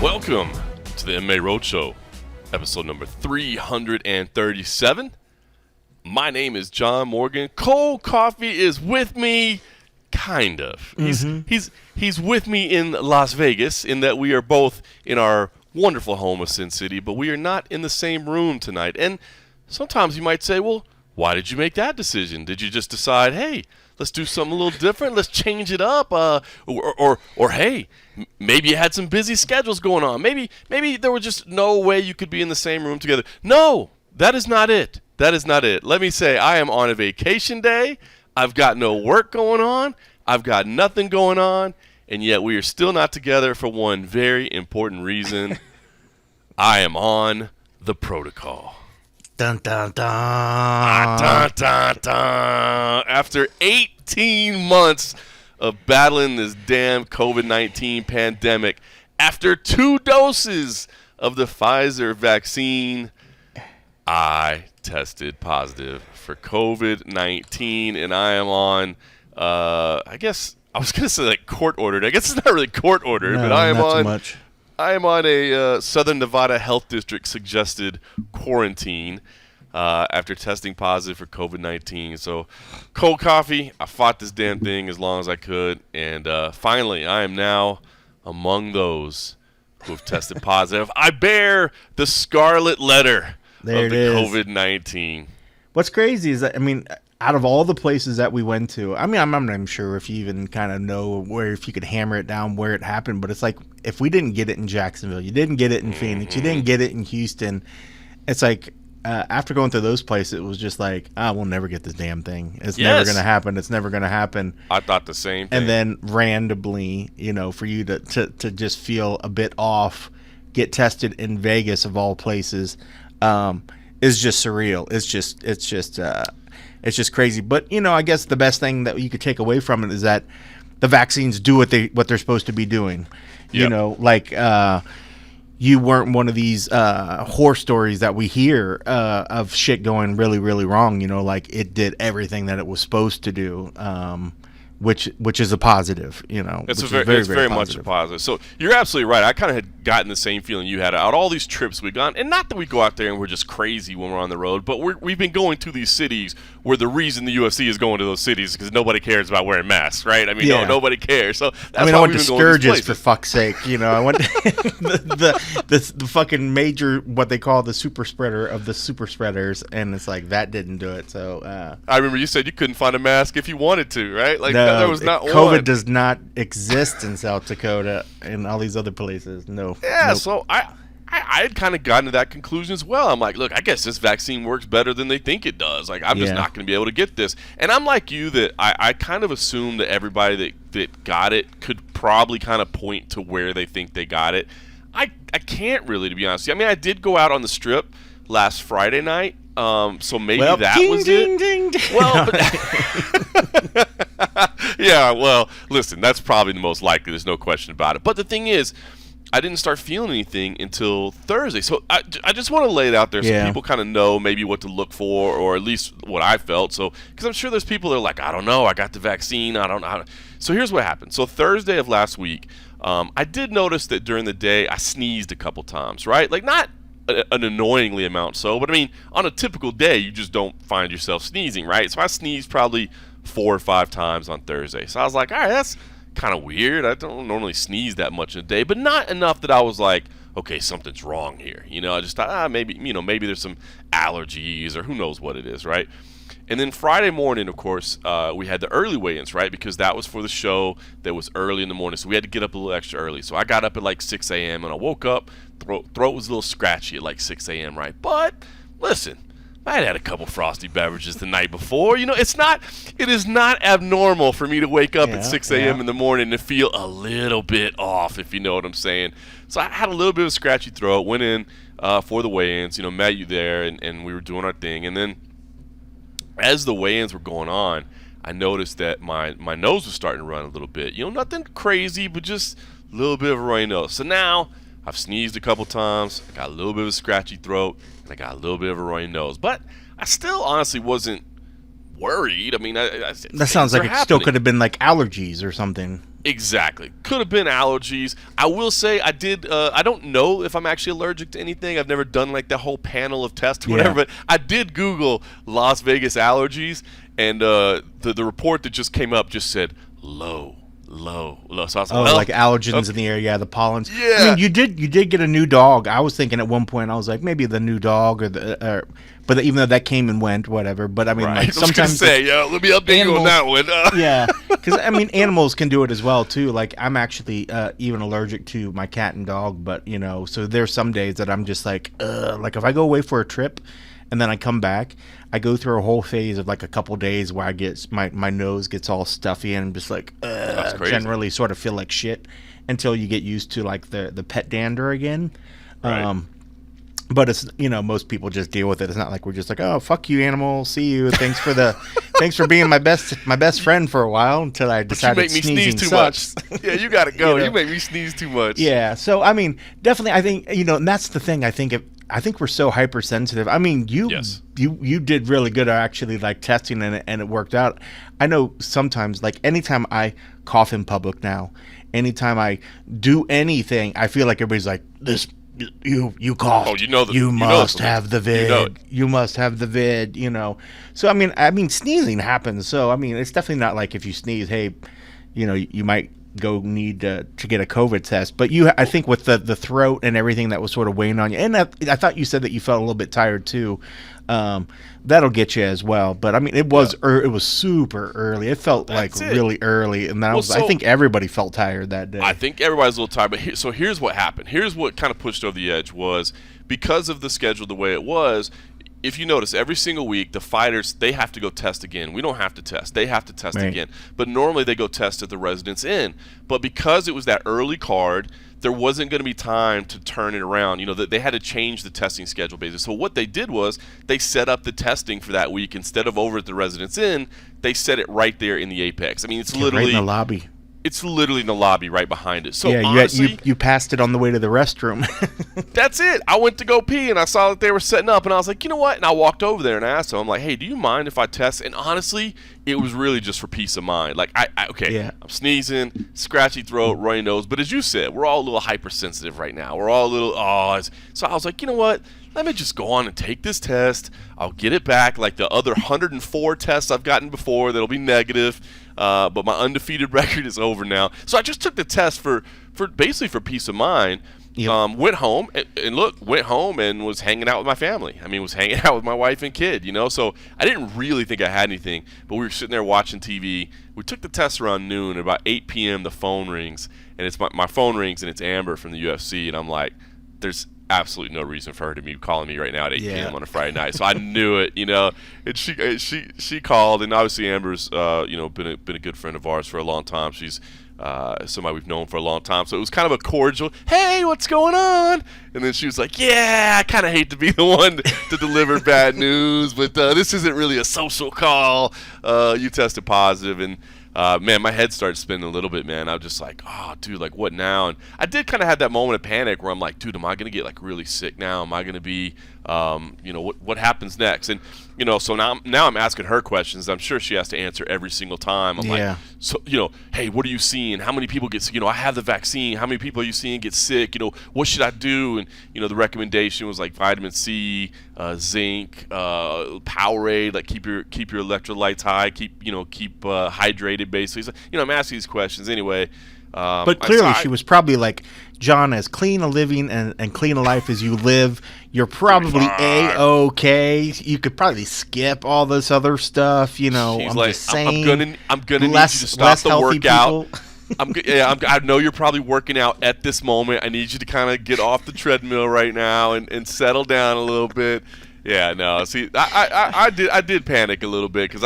Welcome to the MMA Roadshow, episode number 337. My name is John Morgan. Cold Coffee is with me, kind of. He's with me in Las Vegas, in that we are both in our wonderful home of Sin City, but we are not in the same room tonight. And sometimes you might say, well, why did you make that decision? Did you just decide, hey, let's do something a little different. Let's change it up. Or hey, maybe you had some busy schedules going on. Maybe there was just no way you could be in the same room together. No, that is not it. That is not it. Let me say, I am on a vacation day. I've got no work going on. I've got nothing going on. And yet we are still not together for one very important reason. I am on the protocol. Dun, dun, dun. Dun, dun, dun. After 18 months of battling this damn COVID-19 pandemic, after 2 doses of the Pfizer vaccine, I tested positive for COVID-19, and I am on, I guess, I was going to say like court-ordered. I guess it's not really court-ordered, no, but I am not on. Too much. I am on a Southern Nevada Health District suggested quarantine after testing positive for COVID-19. So, cold coffee, I fought this damn thing as long as I could. And finally, I am now among those who have tested positive. I bear the scarlet letter of the COVID-19. What's crazy is that, I mean, out of all the places that we went to, I mean, I'm not even sure if you even kind of know where, if you could hammer it down where it happened, but it's like, if we didn't get it in Jacksonville, you didn't get it in Phoenix, you didn't get it in Houston, it's like, after going through those places, it was just like, we'll never get this damn thing. It's never going to happen. It's never going to happen. I thought the same thing. And then randomly, you know, for you to just feel a bit off, get tested in Vegas of all places, is just surreal. It's just crazy. But, you know, I guess the best thing that you could take away from it is that the vaccines do what they're supposed to be doing. Yep. You know, like you weren't one of these horror stories that we hear of shit going really, really wrong. You know, like it did everything that it was supposed to do. Which is a positive, you know. It's very much a positive. So you're absolutely right. I kind of had gotten the same feeling you had out all these trips we've gone, and not that we go out there and we're just crazy when we're on the road, but we've been going to these cities where the reason the UFC is going to those cities is because nobody cares about wearing masks, right? I mean, nobody cares. So that's I went to Sturgis for fuck's sake. You know, I went the fucking major, what they call the super spreader of the super spreaders, and it's like that didn't do it. So I remember you said you couldn't find a mask if you wanted to, right? Like no, there was not COVID one. does not exist in South Dakota and all these other places. No. Yeah, nope. So I had kind of gotten to that conclusion as well. I'm like, look, I guess this vaccine works better than they think it does. Like, I'm just not going to be able to get this. And I'm like you, that I kind of assume that everybody that got it could probably kind of point to where they think they got it. I can't really, to be honest. I mean, I did go out on the strip last Friday night, so maybe that was it. Ding. Well, but yeah, well, listen, that's probably the most likely. There's no question about it. But the thing is, I didn't start feeling anything until Thursday. So I just want to lay it out there so people kind of know maybe what to look for, or at least what I felt. So, because I'm sure there's people that are like, I don't know, I got the vaccine, I don't know. So here's what happened. So Thursday of last week, I did notice that during the day I sneezed a couple times, right? Like not an annoyingly amount so, but I mean, on a typical day, you just don't find yourself sneezing, right? So I sneezed probably 4 or 5 times on Thursday. So I was like, all right, that's kind of weird. I don't normally sneeze that much in a day, but not enough that I was like, okay, something's wrong here. You know, I just thought, maybe there's some allergies or who knows what it is, right? And then Friday morning, of course, we had the early weigh-ins, right? Because that was for the show that was early in the morning. So we had to get up a little extra early. So I got up at like 6 a.m. and I woke up, throat was a little scratchy at like 6 a.m., right? But listen, I had a couple frosty beverages the night before. You know, it is not abnormal for me to wake up at 6 a.m. in the morning and feel a little bit off, if you know what I'm saying. So I had a little bit of a scratchy throat, went in for the weigh-ins, met you there, and we were doing our thing. And then as the weigh-ins were going on, I noticed that my nose was starting to run a little bit. Nothing crazy, but just a little bit of a runny nose. So now I've sneezed a couple times, I got a little bit of a scratchy throat. and I got a little bit of a runny nose. But I still honestly wasn't worried. I mean, that sounds like it still could have been like allergies or something. Exactly. Could have been allergies. I will say I did. I don't know if I'm actually allergic to anything. I've never done like the whole panel of tests or whatever. But I did Google Las Vegas allergies, and the report that just came up just said low. So I was like, like allergens in the air, the pollens. Yeah. I mean, you did get a new dog. I was thinking at one point, I was like, maybe the new dog but even though that came and went, whatever. But I mean, like sometimes let me update you on that one. Yeah, because I mean, animals can do it as well too. Like I'm actually even allergic to my cat and dog, but so there's some days that I'm just like if I go away for a trip and then I come back, I go through a whole phase of like a couple days where I get my nose gets all stuffy and I'm just like generally sort of feel like shit until you get used to like the pet dander again. Right. But it's most people just deal with it. It's not like we're just like, oh, fuck you, animal, see you, thanks for being my best friend for a while until I decided you make me sneeze too sucks. much. Yeah, you gotta go. You make me sneeze too much. Yeah, so I mean, definitely, I think and that's the thing. I think we're so hypersensitive. I mean, you did really good at actually like testing and it worked out. I know sometimes, like anytime I cough in public now, anytime I do anything, I feel like everybody's like, this. You coughed. Oh, you must have the vid. You must have the vid. So I mean, sneezing happens. So I mean, it's definitely not like if you sneeze, hey, you might go need to get a COVID test. But I think with the throat and everything that was sort of weighing on you, and I thought you said that you felt a little bit tired too. That'll get you as well. But I mean, it was super early. It felt really early, and I think everybody felt tired that day. I think everybody's a little tired. But here's what happened. Here's what kind of pushed over the edge was because of the schedule the way it was. If you notice, every single week, the fighters, they have to go test again. We don't have to test. They have to test again. But normally they go test at the Residence Inn. But because it was that early card, there wasn't going to be time to turn it around. They had to change the testing schedule basically. So what they did was they set up the testing for that week. Instead of over at the Residence Inn, they set it right there in the Apex. I mean, it's literally right in the lobby. It's literally in the lobby right behind it. So yeah, honestly, you passed it on the way to the restroom. That's it. I went to go pee, and I saw that they were setting up, and I was like, you know what? And I walked over there and I asked them, I'm like, hey, do you mind if I test? And honestly, it was really just for peace of mind. Like, I'm sneezing, scratchy throat, runny nose. But as you said, we're all a little hypersensitive right now. We're all a little, So I was like, you know what? Let me just go on and take this test. I'll get it back like the other 104 tests I've gotten before that'll be negative. But my undefeated record is over now. So I just took the test for basically for peace of mind. Yep. Went home and was hanging out with my family. I mean, was hanging out with my wife and kid, So I didn't really think I had anything, but we were sitting there watching TV. We took the test around noon. At about 8 p.m., the phone rings, and it's my phone rings, and it's Amber from the UFC, and I'm like, there's absolutely no reason for her to be calling me right now at 8 p.m. on a Friday night. So I knew it, And she called, and obviously Amber's been a good friend of ours for a long time. She's somebody we've known for a long time. So it was kind of a cordial, hey, what's going on? And then she was like, yeah, I kind of hate to be the one to deliver bad news, but this isn't really a social call. You tested positive, and man, my head started spinning a little bit, man. I was just like, oh, dude, like, what now? And I did kind of have that moment of panic where I'm like, dude, am I going to get, like, really sick now? Am I going to be, what happens next? And, so now I'm asking her questions. I'm sure she has to answer every single time. I'm like, so, hey, what are you seeing? How many people get sick? I have the vaccine. How many people are you seeing get sick? What should I do? And, the recommendation was, like, vitamin C, zinc, Powerade, like, keep your electrolytes high, keep hydrated, basically. So, I'm asking these questions anyway. But clearly she was probably like, John, as clean a living and clean a life as you live, you're probably A-okay. You could probably skip all this other stuff, She's I'm like, just saying. I'm gonna need you to stop the workout. People. I know you're probably working out at this moment. I need you to kind of get off the treadmill right now and settle down a little bit. Yeah, no. See, I did panic a little bit because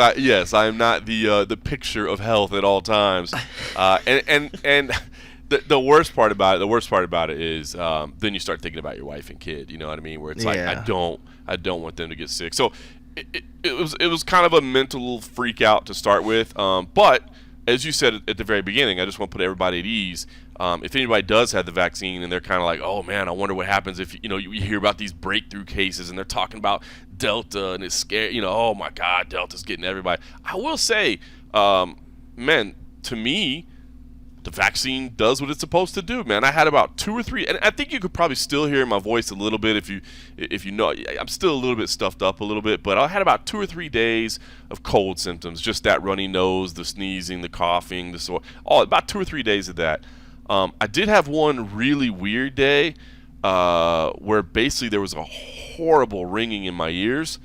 I am not the picture of health at all times, and the worst part about it is then you start thinking about your wife and kid. You know what I mean? Where it's like I don't want them to get sick. So it was kind of a mental freak out to start with, but as you said at the very beginning, I just want to put everybody at ease. If anybody does have the vaccine and they're kind of like, oh man, I wonder what happens if you hear about these breakthrough cases and they're talking about Delta and it's scary. Oh my God, Delta's getting everybody. I will say, man, to me, the vaccine does what it's supposed to do, man. I had about 2 or 3, and I think you could probably still hear my voice a little bit if you know. I'm still a little bit stuffed up a little bit, but I had about 2 or 3 days of cold symptoms, just that runny nose, the sneezing, the coughing, the sore. About 2 or 3 days of that. I did have one really weird day where basically there was a horrible ringing in my ears.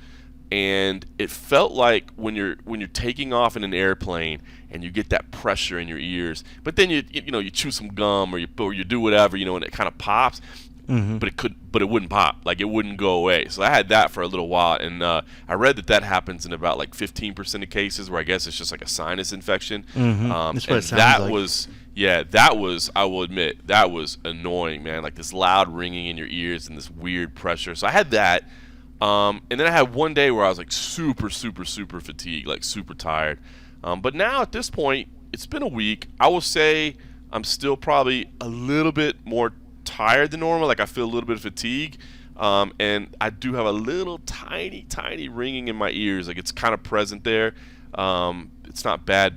And it felt like when you're taking off in an airplane and you get that pressure in your ears, but then you chew some gum or you do whatever, and it kind of pops, but it wouldn't pop, like it wouldn't go away. So I had that for a little while, and I read that happens in about like 15% of cases, where I guess it's just like a sinus infection. That's what it sounds that like. was, I will admit, that was annoying, man. Like this loud ringing in your ears and this weird pressure. So I had that. And then I had one day where I was like super, super, super fatigued, like super tired. But now at this point, it's been a week. I will say I'm still probably a little bit more tired than normal. Like I feel a little bit of fatigue. And I do have a little tiny, tiny ringing in my ears. Like it's kind of present there. It's not bad.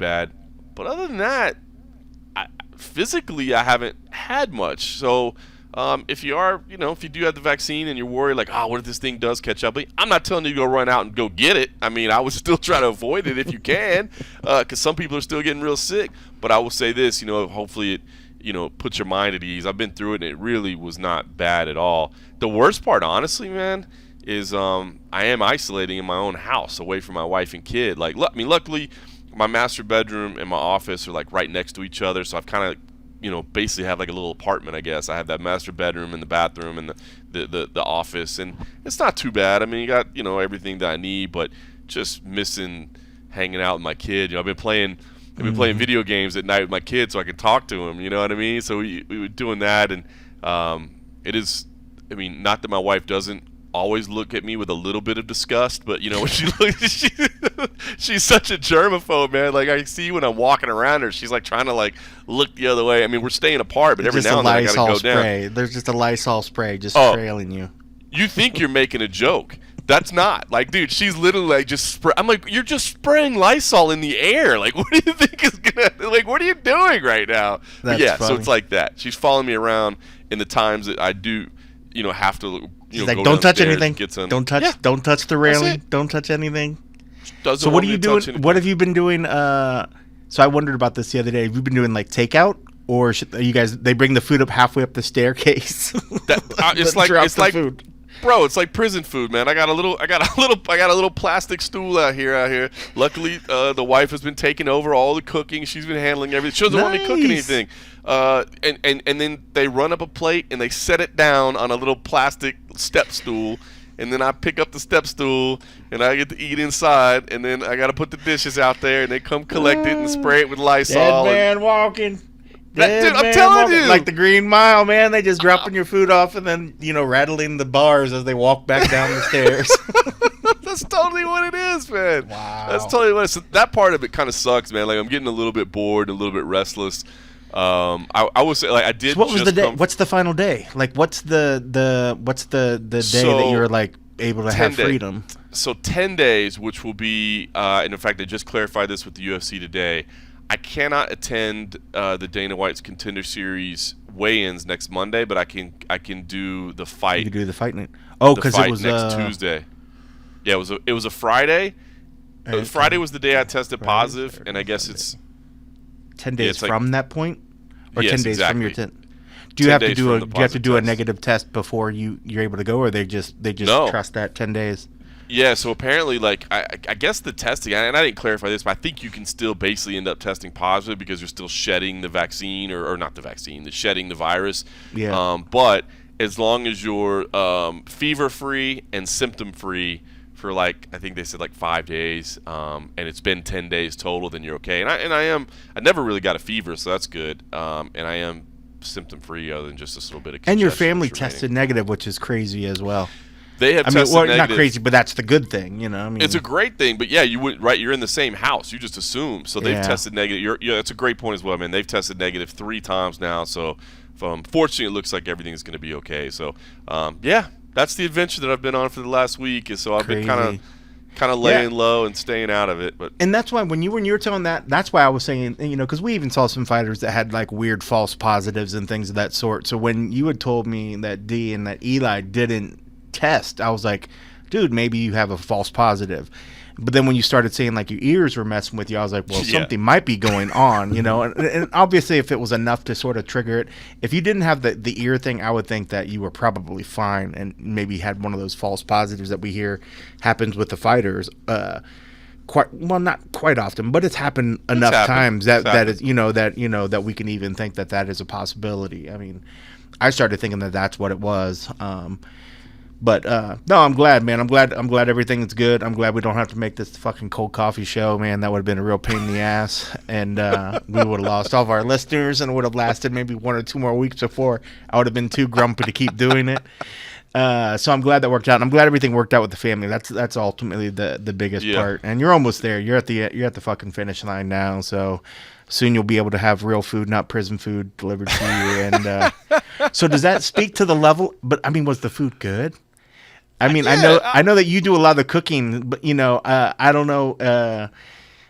But other than that, physically, I haven't had much. So if you are, if you do have the vaccine and you're worried, like, what if this thing does catch up? I'm not telling you to go run out and go get it. I mean, I would still try to avoid it if you can, because some people are still getting real sick. But I will say this, hopefully it, puts your mind at ease. I've been through it, and it really was not bad at all. The worst part, honestly, man, is I am isolating in my own house, away from my wife and kid. Like, luckily, my master bedroom and my office are like right next to each other, so I've kind of basically have like a little apartment, I guess. I have that master bedroom and the bathroom and the office, and it's not too bad. I mean, you got, everything that I need, but just missing hanging out with my kid. I've been playing video games at night with my kid so I can talk to him, you know what I mean? So we were doing that, and it is, not that my wife doesn't always look at me with a little bit of disgust, but when she looks, she's such a germaphobe, man. Like I see when I'm walking around her, she's like trying to like look the other way. I mean, we're staying apart, but every now and then I gotta go down. There's just a Lysol spray just trailing you. You think you're making a joke? That's not. Like, dude, she's literally like just spray. I'm like, you're just spraying Lysol in the air. Like, what do you think is gonna? Like, what are you doing right now? That's funny. So it's like that. She's following me around in the times that I do, have to. She's like, don't touch anything. Don't touch the railing. Don't touch anything. So what are you doing? What have you been doing? So I wondered about this the other day. Have you been doing like takeout, or you guys? They bring the food up halfway up the staircase. It's like food. Bro, it's like prison food, man. I got a little plastic stool out here. Luckily, the wife has been taking over all the cooking. She's been handling everything. She doesn't want me cooking anything. And then they run up a plate and they set it down on a little plastic step stool. And then I pick up the step stool and I get to eat inside. And then I got to put the dishes out there and they come collect it and spray it with Lysol. Dead man walking. Dude, I'm telling you. Like the Green Mile, man. They just dropping your food off and then, rattling the bars as they walk back down the stairs. That's totally what it is, man. Wow. That's totally what it is. So that part of it kind of sucks, man. Like, I'm getting a little bit bored, a little bit restless. I would say, like, I did. So what was the day? What's the final day? Like, what's the day that you're like able to have freedom? So 10 days, which will be, and in fact, I just clarified this with the UFC today. I cannot attend the Dana White's Contender Series weigh-ins next Monday, but I can do the fight. You can do the fight night. Oh, because it was next Tuesday. Yeah, it was a Friday. Friday was the day I tested positive, and I guess it's 10 days from that point, or yes, 10 days exactly. from your 10. Do you have to do a negative test before you're able to go, or they just trust that 10 days? Yeah, so apparently, like, I guess the testing, and I didn't clarify this, but I think you can still basically end up testing positive because you're still shedding the vaccine, or not the vaccine, shedding the virus. Yeah. But as long as you're fever-free and symptom-free for, like, I think they said, like, 5 days, and it's been 10 days total, then you're okay. I never really got a fever, so that's good. And I am symptom-free other than just this little bit of congestion. And your family tested negative, which is crazy as well. They have I mean, tested well, negative. not crazy, but that's the good thing, you know. I mean, It's a great thing, but yeah, you would right. You're in the same house. You just assume. So they've tested negative. Yeah, it's a great point as well, man. They've tested negative 3 times now. So, fortunately, it looks like everything's going to be okay. So, yeah, that's the adventure that I've been on for the last week. And so I've been kind of laying low and staying out of it. But and that's why when you were telling that, that's why I was saying, you know, because we even saw some fighters that had like weird false positives and things of that sort. So when you had told me that D and that Eli didn't test, I was like, dude, maybe you have a false positive. But then when you started saying like your ears were messing with you, I was like, well, something might be going on, you know. And obviously, if it was enough to sort of trigger it, if you didn't have the ear thing, I would think that you were probably fine and maybe had one of those false positives that we hear happens with the fighters. Not quite often, but it's happened enough times that is, that we can even think that is a possibility. I mean, I started thinking that that's what it was. But no, I'm glad, man. I'm glad everything's good. I'm glad we don't have to make this fucking cold coffee show, man. That would have been a real pain in the ass, and we would have lost all of our listeners, and it would have lasted maybe 1 or 2 more weeks before I would have been too grumpy to keep doing it. So I'm glad that worked out. And I'm glad everything worked out with the family. That's ultimately the biggest part. And you're almost there. You're at the fucking finish line now. So soon you'll be able to have real food, not prison food, delivered to you. And so does that speak to the level? But I mean, was the food good? I mean, I know that you do a lot of the cooking, but you know, I don't know.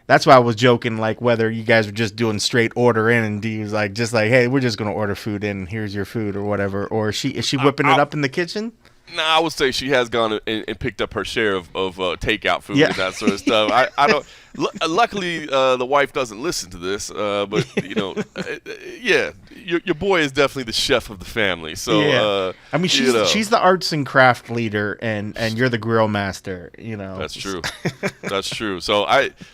That's why I was joking, like whether you guys were just doing straight order in, and Dee was like, just like, hey, we're just gonna order food in. Here's your food or whatever. Or is she whipping it up in the kitchen? No, I would say she has gone and picked up her share of takeout food and that sort of stuff. I don't. Luckily, the wife doesn't listen to this, but you know, yeah, your boy is definitely the chef of the family. So I mean, she's the arts and craft leader, and you're the grill master. You know, that's true. That's true. So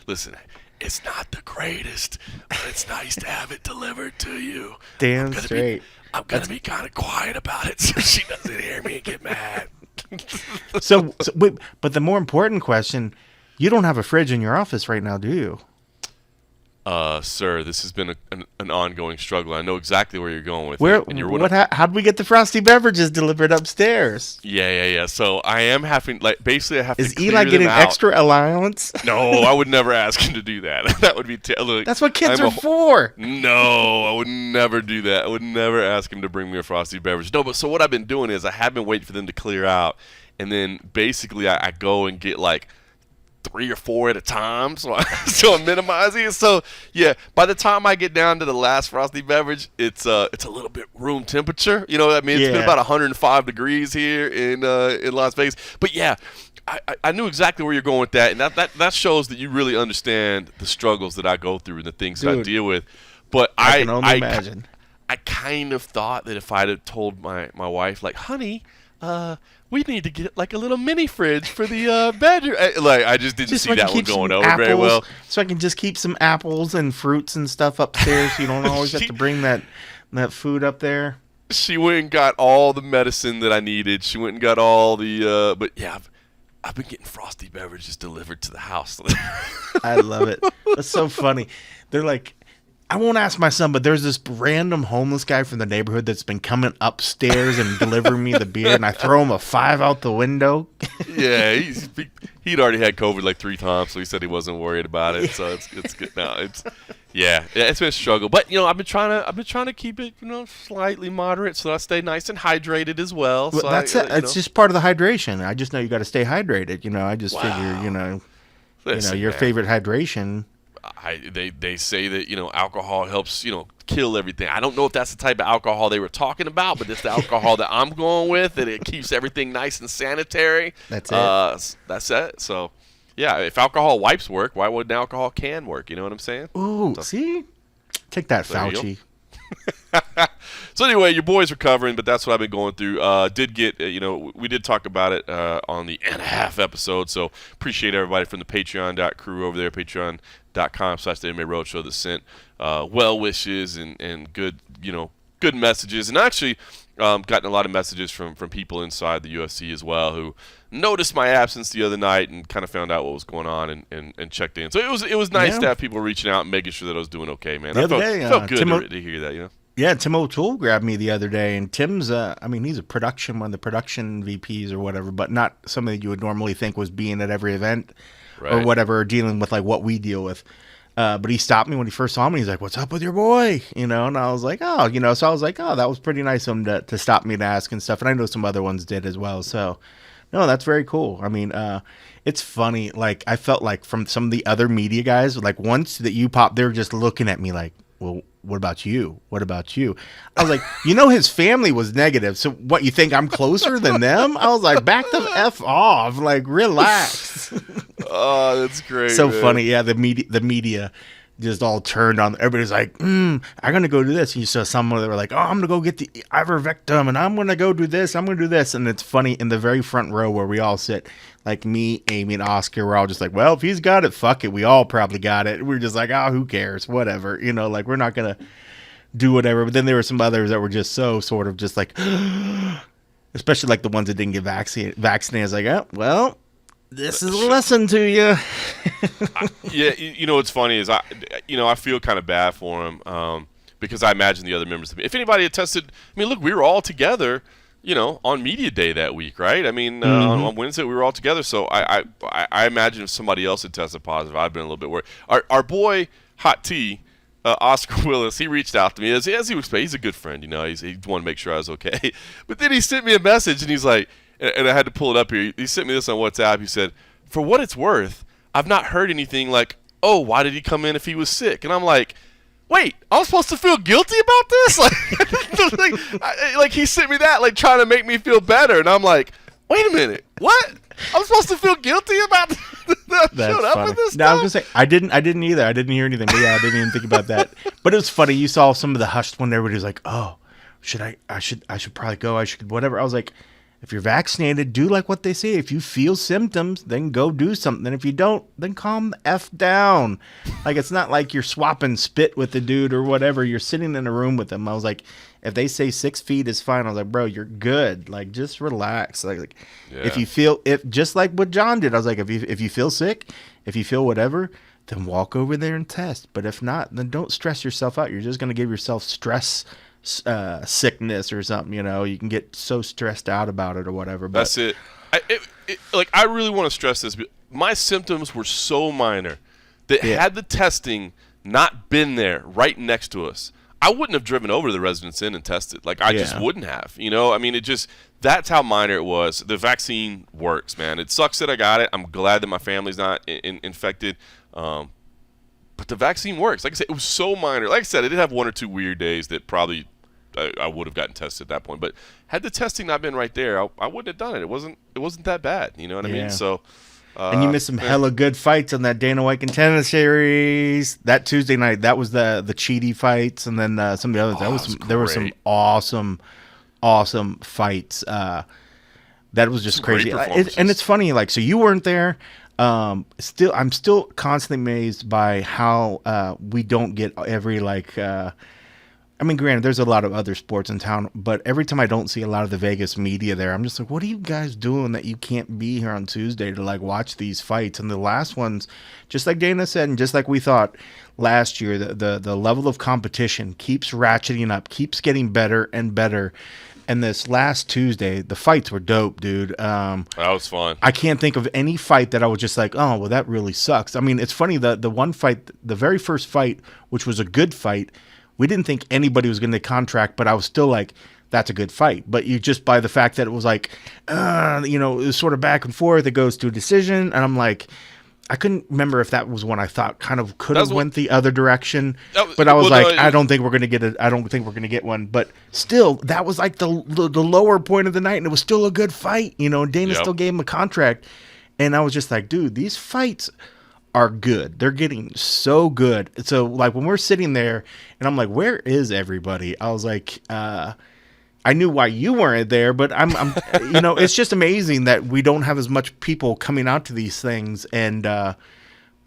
listen. It's not the greatest, but it's nice to have it delivered to you. Damn straight. I'm going to be kind of quiet about it so she doesn't hear me and get mad. So wait, but the more important question, you don't have a fridge in your office right now, do you? Sir, this has been an ongoing struggle. I know exactly where you're going with it. How'd we get the frosty beverages delivered upstairs? Yeah. So I am having, like, basically I have to clear them out. Is Eli getting extra allowance? No, I would never ask him to do that. That would be That's what kids are for. No, I would never do that. I would never ask him to bring me a frosty beverage. No, but so what I've been doing is I have been waiting for them to clear out, and then basically I go and get like 3 or 4 at a time, so I'm minimizing it. So yeah, by the time I get down to the last frosty beverage, it's a little bit room temperature. You know what I mean? It's been about 105 degrees here in Las Vegas. But yeah, I knew exactly where you're going with that, and that shows that you really understand the struggles that I go through and the things that I deal with. But I can only imagine. I kind of thought that if I'd have told my wife, like, honey, we need to get like a little mini fridge for the bedroom. Like, I just didn't see that one going over very well. So I can just keep some apples and fruits and stuff upstairs. So you don't always have to bring that food up there. She went and got all the medicine that I needed. She went and got all the. But yeah, I've been getting frosty beverages delivered to the house. I love it. That's so funny. They're like, I won't ask my son, but there's this random homeless guy from the neighborhood that's been coming upstairs and delivering me the beer, and I throw him a 5 out the window. Yeah, he'd already had COVID like 3 times, so he said he wasn't worried about it. So it's good now. It's been a struggle, but you know, I've been trying to keep it, you know, slightly moderate, so I stay nice and hydrated as well. So that's it. It's just part of the hydration. I just know you got to stay hydrated. You know, I just figure, Listen, your favorite hydration. They say that, you know, alcohol helps, you know, kill everything. I don't know if that's the type of alcohol they were talking about, but it's the alcohol that I'm going with, and it keeps everything nice and sanitary. That's it. That's it. So, yeah, if alcohol wipes work, why wouldn't alcohol can work? You know what I'm saying? Ooh, see? Take that, Fauci. So anyway, your boy's recovering, but that's what I've been going through. Did get, we did talk about it on the and a half episode, so appreciate everybody from the Patreon.crew over there, patreon.com/the MMA Roadshow that sent well wishes and good, good messages. And actually gotten a lot of messages from people inside the UFC as well who noticed my absence the other night and kind of found out what was going on and checked in. So it was nice to have people reaching out and making sure that I was doing okay, man. The other day, felt good to hear that, Yeah, Tim O'Toole grabbed me the other day, and Tim's, I mean, he's one of the production VPs or whatever, but not something that you would normally think was being at every event or Right. whatever, or dealing with like what we deal with. But he stopped me when he first saw me. He's like, "What's up with your boy?" And I was like, "Oh, So I was like, "Oh, that was pretty nice of him to stop me to ask and stuff." And I know some other ones did as well. So, no, that's very cool. I mean, it's funny. Like I felt like from some of the other media guys, like once that you popped, they're just looking at me like, "Well, what about you? What about you?" I was like, his family was negative. So what, you think I'm closer than them? I was like, back the F off. Like, relax. Oh, that's great. So man. funny. Yeah, the media just all turned on. Everybody's like, I'm going to go do this. And you saw someone that were like, "Oh, I'm going to go get the ivermectin and I'm going to go do this. I'm going to do this." And it's funny, in the very front row where we all sit, like me, Amy, and Oscar, we're all just like, "Well, if he's got it, fuck it. We all probably got it." We're just like, "Oh, who cares? Whatever." Like we're not going to do whatever. But then there were some others that were just so sort of just like, especially like the ones that didn't get vaccinated. It's like, "Oh, well, this is a lesson to you." Yeah, what's funny is I feel kind of bad for him because I imagine the other members. If anybody had tested, I mean, look, we were all together, on media day that week, right? I mean, on Wednesday we were all together. So I imagine if somebody else had tested positive, I'd been a little bit worried. Our boy Hot T, Oscar Willis, he reached out to me as he would expect. He's a good friend, he wanted to make sure I was okay. But then he sent me a message and he's like, and I had to pull it up here. He sent me this on WhatsApp. He said, "For what it's worth, I've not heard anything like, oh, why did he come in if he was sick?" And I'm like, wait, I'm supposed to feel guilty about this? Like he sent me that, like trying to make me feel better. And I'm like, wait a minute, what? I'm supposed to feel guilty about that? Showed up with this No, I stuff? was gonna say I didn't either. I didn't hear anything, but yeah, I didn't even think about that. But it was funny. You saw some of the hushed when everybody was like, "Oh, I should probably go. I should whatever." I was like, if you're vaccinated, do like what they say. If you feel symptoms, then go do something. If you don't, then calm the F down. Like, it's not like you're swapping spit with the dude or whatever. You're sitting in a room with them. I was like, if they say 6 feet is fine, I was like, bro, you're good. Like, just relax. Like Yeah. if you feel, just like what John did, I was like, if you feel sick, if you feel whatever, then walk over there and test. But if not, then don't stress yourself out. You're just going to give yourself stress sickness or something. You can get so stressed out about it or whatever. But That's it. I really want to stress this. My symptoms were so minor that had the testing not been there right next to us, I wouldn't have driven over to the Residence Inn and tested. Like, I just wouldn't have. I mean, that's how minor it was. The vaccine works, man. It sucks that I got it. I'm glad that my family's not infected. But the vaccine works. Like I said, it was so minor. Like I said, I did have 1 or 2 weird days that probably I would have gotten tested at that point. But had the testing not been right there, I wouldn't have done it. It wasn't that bad. You know what I mean? So. And you missed some hella good fights on that Dana White Contender Series. That Tuesday night, that was the Cheaty fights, and then some of the others. There were some awesome fights. That was just crazy. And it's funny, like, so you weren't there. I'm still constantly amazed by how we don't get every I mean, granted, there's a lot of other sports in town, but every time I don't see a lot of the Vegas media there, I'm just like, what are you guys doing that you can't be here on Tuesday to watch these fights? And the last ones, just like Dana said, and just like we thought last year, the level of competition keeps ratcheting up, keeps getting better and better. And this last Tuesday, the fights were dope, dude. That was fun. I can't think of any fight that I was just like, oh, well, that really sucks. I mean, it's funny, the one fight, the very first fight, which was a good fight, we didn't think anybody was going to contract, but I was still like, that's a good fight. But you just, by the fact that it was like, it was sort of back and forth, it goes to a decision. And I'm like, I couldn't remember if that was one I thought kind of could have went the other direction. But I was I don't think we're going to get it. I don't think we're going to get one. But still, that was like the lower point of the night, and it was still a good fight. Dana still gave him a contract. And I was just like, dude, these fights are good. They're getting so good. So like when we're sitting there and I'm like, where is everybody? I was like, I knew why you weren't there, but I'm it's just amazing that we don't have as much people coming out to these things. And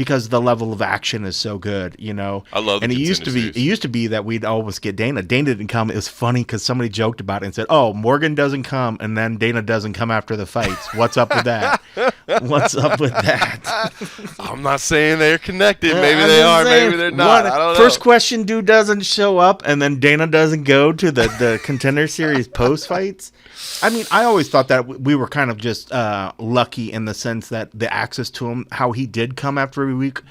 because the level of action is so good, I love the and Contender Series. it used to be that we'd always get Dana. Dana didn't come. It was funny because somebody joked about it and said, "Oh, Morgan doesn't come, and then Dana doesn't come after the fights. What's up with that? What's up with that?" I'm not saying they're connected. Maybe they are. Maybe they're not. I don't know. First question, dude doesn't show up, and then Dana doesn't go to the Contender Series post fights. I mean, I always thought that we were kind of just lucky in the sense that the access to him, how he did come after every week,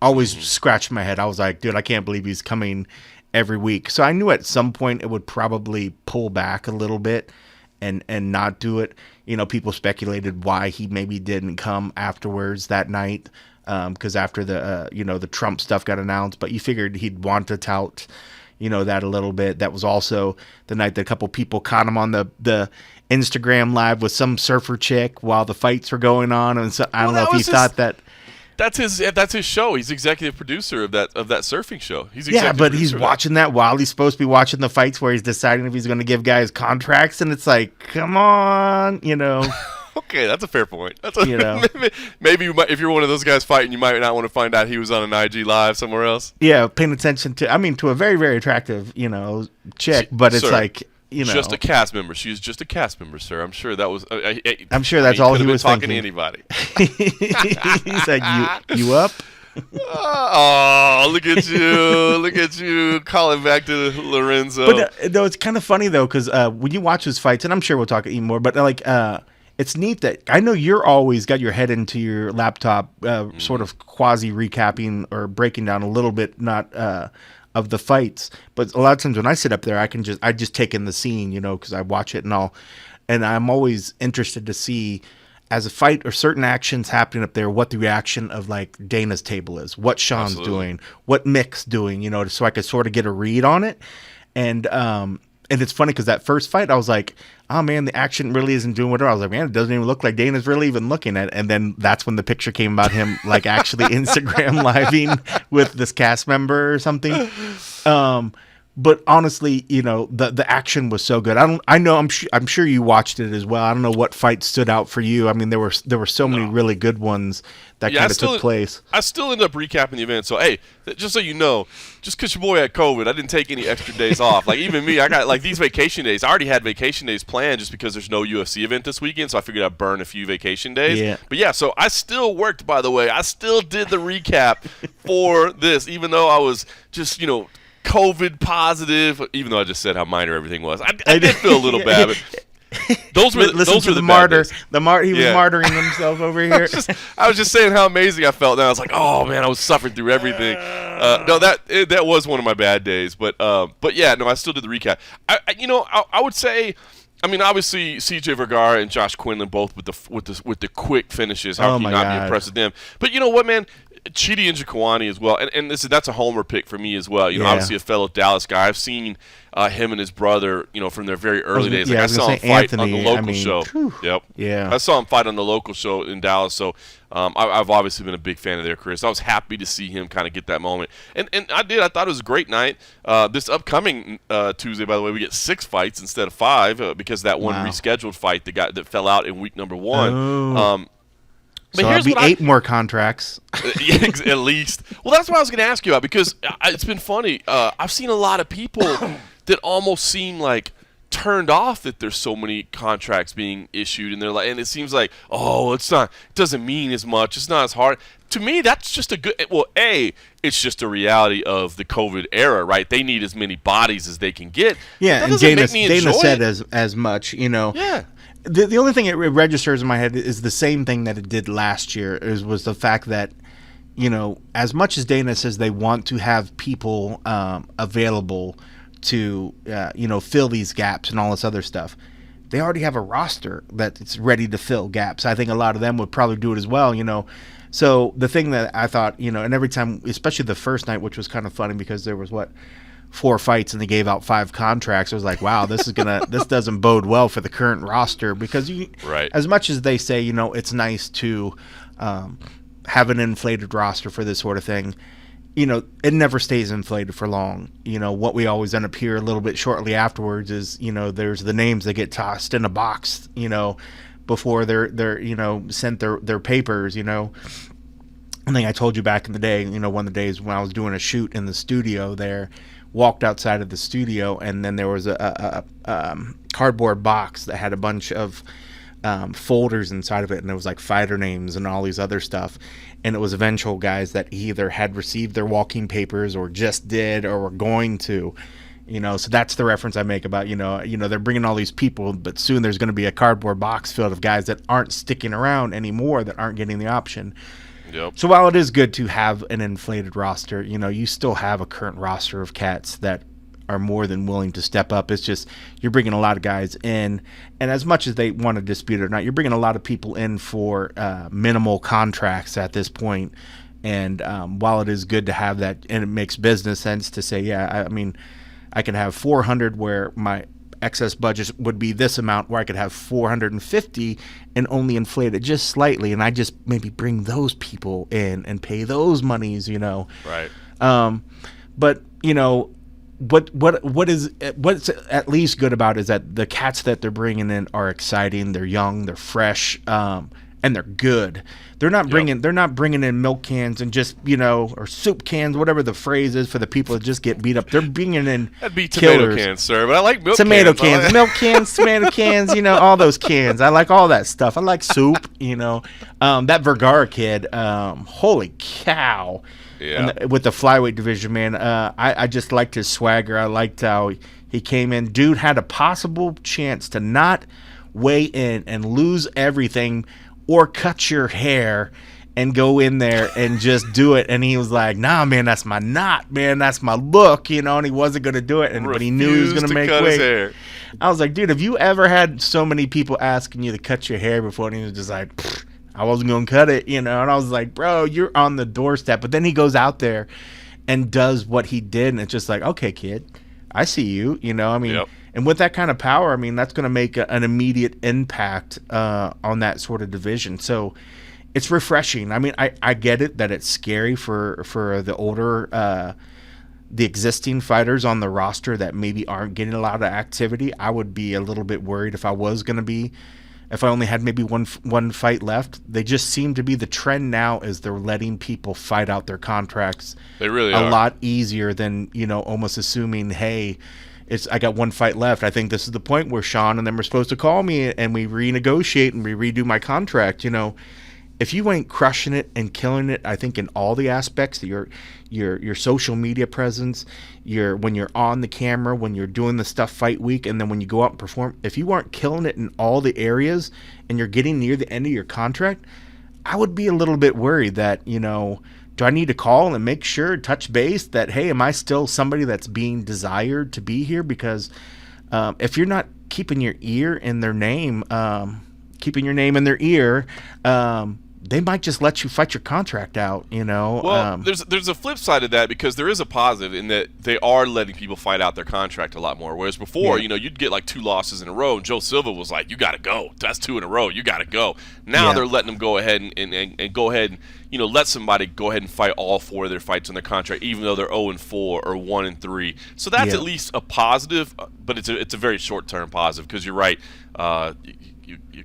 always scratched my head. I was like, dude, I can't believe he's coming every week. So I knew at some point it would probably pull back a little bit and not do it. People speculated why he maybe didn't come afterwards that night, because after the Trump stuff got announced. But you figured he'd want to tout that a little bit. That was also the night that a couple people caught him on the Instagram live with some surfer chick while the fights were going on, and so I don't know if he thought that. That's his show. He's executive producer of that surfing show. He's watching that while he's supposed to be watching the fights where he's deciding if he's going to give guys contracts, and it's like, come on, Okay, that's a fair point. Maybe if you're one of those guys fighting, you might not want to find out he was on an IG live somewhere else. Yeah, paying attention to a very, very attractive, chick, but it's like, just a cast member. She's just a cast member, sir. I'm sure that was. I'm sure that's all he was talking thinking. To anybody. He's like, you up? Oh, look at you! Look at you! Calling back to Lorenzo. But though it's kind of funny though, because when you watch his fights, and I'm sure we'll talk even more, but like, it's neat that I know you're always got your head into your laptop, sort of quasi recapping or breaking down a little bit, not of the fights, but a lot of times when I sit up there, I just take in the scene, because I watch it and I'm always interested to see as a fight or certain actions happening up there, what the reaction of like Dana's table is, what Sean's doing, what Mick's doing, so I could sort of get a read on it. And it's funny because that first fight, I was like, oh man, the action really isn't doing whatever. I was like, man, it doesn't even look like Dana's really even looking at it. And then that's when the picture came about him like actually Instagram living with this cast member or something. But honestly, the action was so good. I'm sure you watched it as well. I don't know what fight stood out for you. I mean, there were so many really good ones that kind of took place. I still end up recapping the event. So hey, just so you know, just because your boy had COVID, I didn't take any extra days off. Like even me, I got like these vacation days. I already had vacation days planned just because there's no UFC event this weekend. So I figured I'd burn a few vacation days. Yeah. But yeah, so I still worked. By the way, I still did the recap for this, even though I was just COVID positive, even though I just said how minor everything was. I did feel a little bad, but those were the martyr. He was martyring himself over here. I was just saying how amazing I felt. And I was like, oh man, I was suffering through everything. No, that was one of my bad days, but yeah, no, I still did the recap. I would say. I mean, obviously, CJ Vergara and Josh Quinlan both with the quick finishes. How can you not be impressed with them? But you know what, man? Chidi and Njokuani as well, and that's a homer pick for me as well. Obviously a fellow Dallas guy. I've seen him and his brother, from their very early days. Like I saw him fight on the local show. Yep. Yeah. I saw him fight on the local show in Dallas. So I've obviously been a big fan of their career. So I was happy to see him kind of get that moment. And I thought it was a great night. This upcoming Tuesday, by the way, we get 6 fights instead of 5 because that one rescheduled fight that fell out in week number 1. Oh. But so here's it'll be 8 more contracts. At least. Well, that's what I was going to ask you about because it's been funny. I've seen a lot of people that almost seem like turned off that there's so many contracts being issued, and they're like, and it seems like, it doesn't mean as much. It's not as hard. To me, that's just it's just a reality of the COVID era, right? They need as many bodies as they can get. Yeah, and Dana said as much, Yeah. The only thing it registers in my head is the same thing that it did last year was the fact that, as much as Dana says they want to have people available to, fill these gaps and all this other stuff, they already have a roster that's ready to fill gaps. I think a lot of them would probably do it as well, So the thing that I thought, and every time, especially the first night, which was kind of funny because there was 4 fights and they gave out 5 contracts. I was like, wow, this doesn't bode well for the current roster because as much as they say, it's nice to have an inflated roster for this sort of thing, it never stays inflated for long. What we always end up here a little bit shortly afterwards is, there's the names that get tossed in a box, before they're sent their papers, I think I told you back in the day, one of the days when I was doing a shoot in the studio there, walked outside of the studio, and then there was a cardboard box that had a bunch of folders inside of it, and it was like fighter names and all these other stuff. And it was eventual guys that either had received their walking papers or just did or were going to. So that's the reference I make about, they're bringing all these people, but soon there's going to be a cardboard box filled of guys that aren't sticking around anymore, that aren't getting the option. Yep. So while it is good to have an inflated roster, you still have a current roster of cats that are more than willing to step up. It's just you're bringing a lot of guys in, and as much as they want to dispute it or not, you're bringing a lot of people in for minimal contracts at this point. And while it is good to have that, and it makes business sense to say, yeah, I mean, I could have 400 where my excess budget would be this amount, where I could have 450 and only inflate it just slightly, and I just maybe bring those people in and pay those monies, Right. But what's at least good about it is that the cats that they're bringing in are exciting. They're young, they're fresh, and they're good. They're not bringing in milk cans and just or soup cans, whatever the phrase is for the people that just get beat up. They're bringing in That'd be tomato cans, sir. But I like milk tomato cans. Milk cans, tomato cans. All those cans. I like all that stuff. I like soup. That Vergara kid. Holy cow. Yeah. And with the flyweight division, man, I just liked his swagger. I liked how he came in. Dude had a possible chance to not weigh in and lose everything or cut your hair and go in there and just do it. And he was like, nah, man, that's my knot, man. That's my look, and he wasn't going to do it. But he knew he was going to make weight. I was like, dude, have you ever had so many people asking you to cut your hair before? And he was just like, I wasn't going to cut it, And I was like, bro, you're on the doorstep. But then he goes out there and does what he did. And it's just like, okay, kid, I see you, Yep. And with that kind of power, that's going to make an immediate impact on that sort of division. So it's refreshing. I get it that it's scary for the older, the existing fighters on the roster that maybe aren't getting a lot of activity. I would be a little bit worried if I only had maybe one fight left. They just seem to be the trend now is they're letting people fight out their contracts. They really are. A lot easier than, almost assuming, hey, I got one fight left. I think this is the point where Sean and them are supposed to call me and we renegotiate and we redo my contract. If you ain't crushing it and killing it, I think in all the aspects, your social media presence, when you're on the camera, when you're doing the stuff fight week, and then when you go out and perform, if you aren't killing it in all the areas and you're getting near the end of your contract, I would be a little bit worried that, do I need to call and make sure, touch base that, hey, am I still somebody that's being desired to be here? Because if you're not keeping your ear in their name, keeping your name in their ear, they might just let you fight your contract out, Well, there's a flip side of that, because there is a positive in that they are letting people fight out their contract a lot more. Whereas before, you'd get like 2 losses in a row, and Joe Silva was like, you got to go. That's 2 in a row. You got to go. Now they're letting them go ahead and go ahead and, let somebody go ahead and fight all 4 of their fights on their contract, even though they're 0-4 or 1-3. So that's at least a positive, but it's a very short-term positive, because you're right.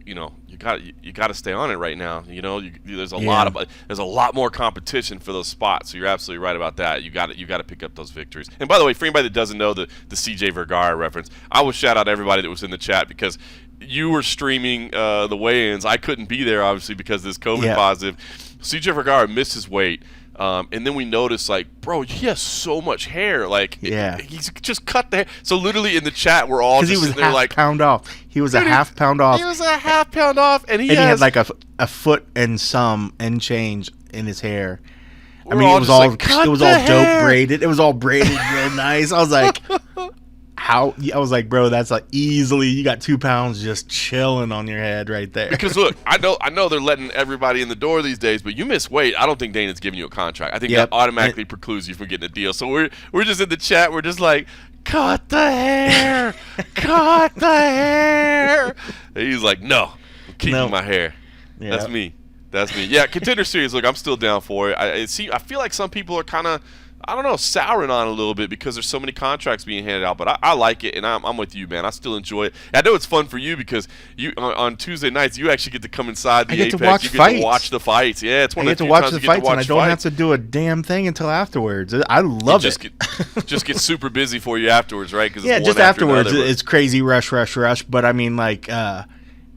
You got to stay on it right now. There's a lot more competition for those spots. So you're absolutely right about that. You got to pick up those victories. And by the way, for anybody that doesn't know the CJ Vergara reference, I will shout out everybody that was in the chat, because you were streaming the weigh-ins. I couldn't be there obviously because of this COVID positive. CJ Vergara missed his weight. And then we noticed, like, bro, he has so much hair. Like, he's just cut the hair. So literally in the chat, we're all just sitting there like, pound off. He was a half pound off. He was a half pound off, and he had like a foot and change in his hair. It was all dope braided. It was all braided real nice. I was like, bro, that's like easily, you got 2 pounds just chilling on your head right there. Because look, I know they're letting everybody in the door these days, but you miss weight, I don't think Dana's giving you a contract. I think that automatically precludes you from getting a deal. So we're just in the chat, we're just like, cut the hair, cut the hair. And he's like, no, I'm keeping my hair. Yep. That's me. Yeah, Contender Series. Look, I'm still down for it. I feel like some people are kind of, I don't know, souring on a little bit because there's so many contracts being handed out. But I like it, and I'm with you, man. I still enjoy it. I know it's fun for you because you on Tuesday nights you actually get to come inside the I get Apex. to watch you get fights. to watch the fights. Yeah, it's one I of get the to few watch times the you get to fights, and I watch don't have fights. to do a damn thing until afterwards. I love just it. Just get super busy for you afterwards, right? Cause Yeah, it's just one after afterwards, another, it's crazy rush. But I mean, like,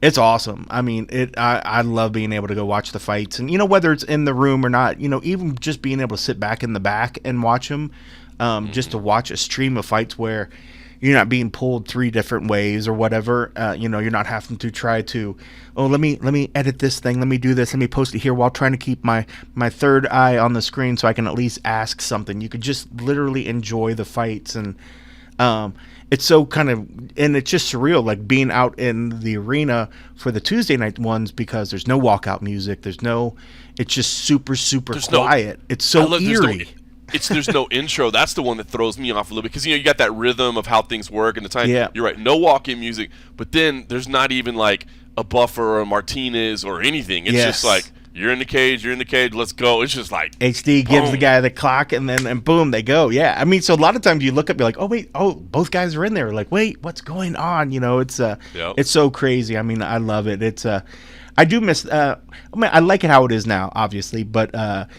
it's awesome. I mean, I love being able to go watch the fights, and whether it's in the room or not, even just being able to sit back in the back and watch them, just to watch a stream of fights where you're not being pulled 3 different ways or whatever. You're not having to try to, let me edit this thing, let me do this, let me post it here while trying to keep my third eye on the screen so I can at least ask something. You could just literally enjoy the fights, and it's so and it's just surreal, like being out in the arena for the Tuesday night ones, because there's no walkout music. It's just super, super quiet. It's so eerie. There's no intro. That's the one that throws me off a little bit, because you got that rhythm of how things work and the time. Yeah. You're right. No walk-in music, but then there's not even like a buffer or a Martinez or anything. It's just like, you're in the cage, let's go. It's just like HD gives the guy the clock, and boom, they go. Yeah, I mean, so a lot of times you look up, you're like, both guys are in there. Like, wait, what's going on? It's so crazy. I mean, I love it. I do miss. I like it how it is now, obviously, but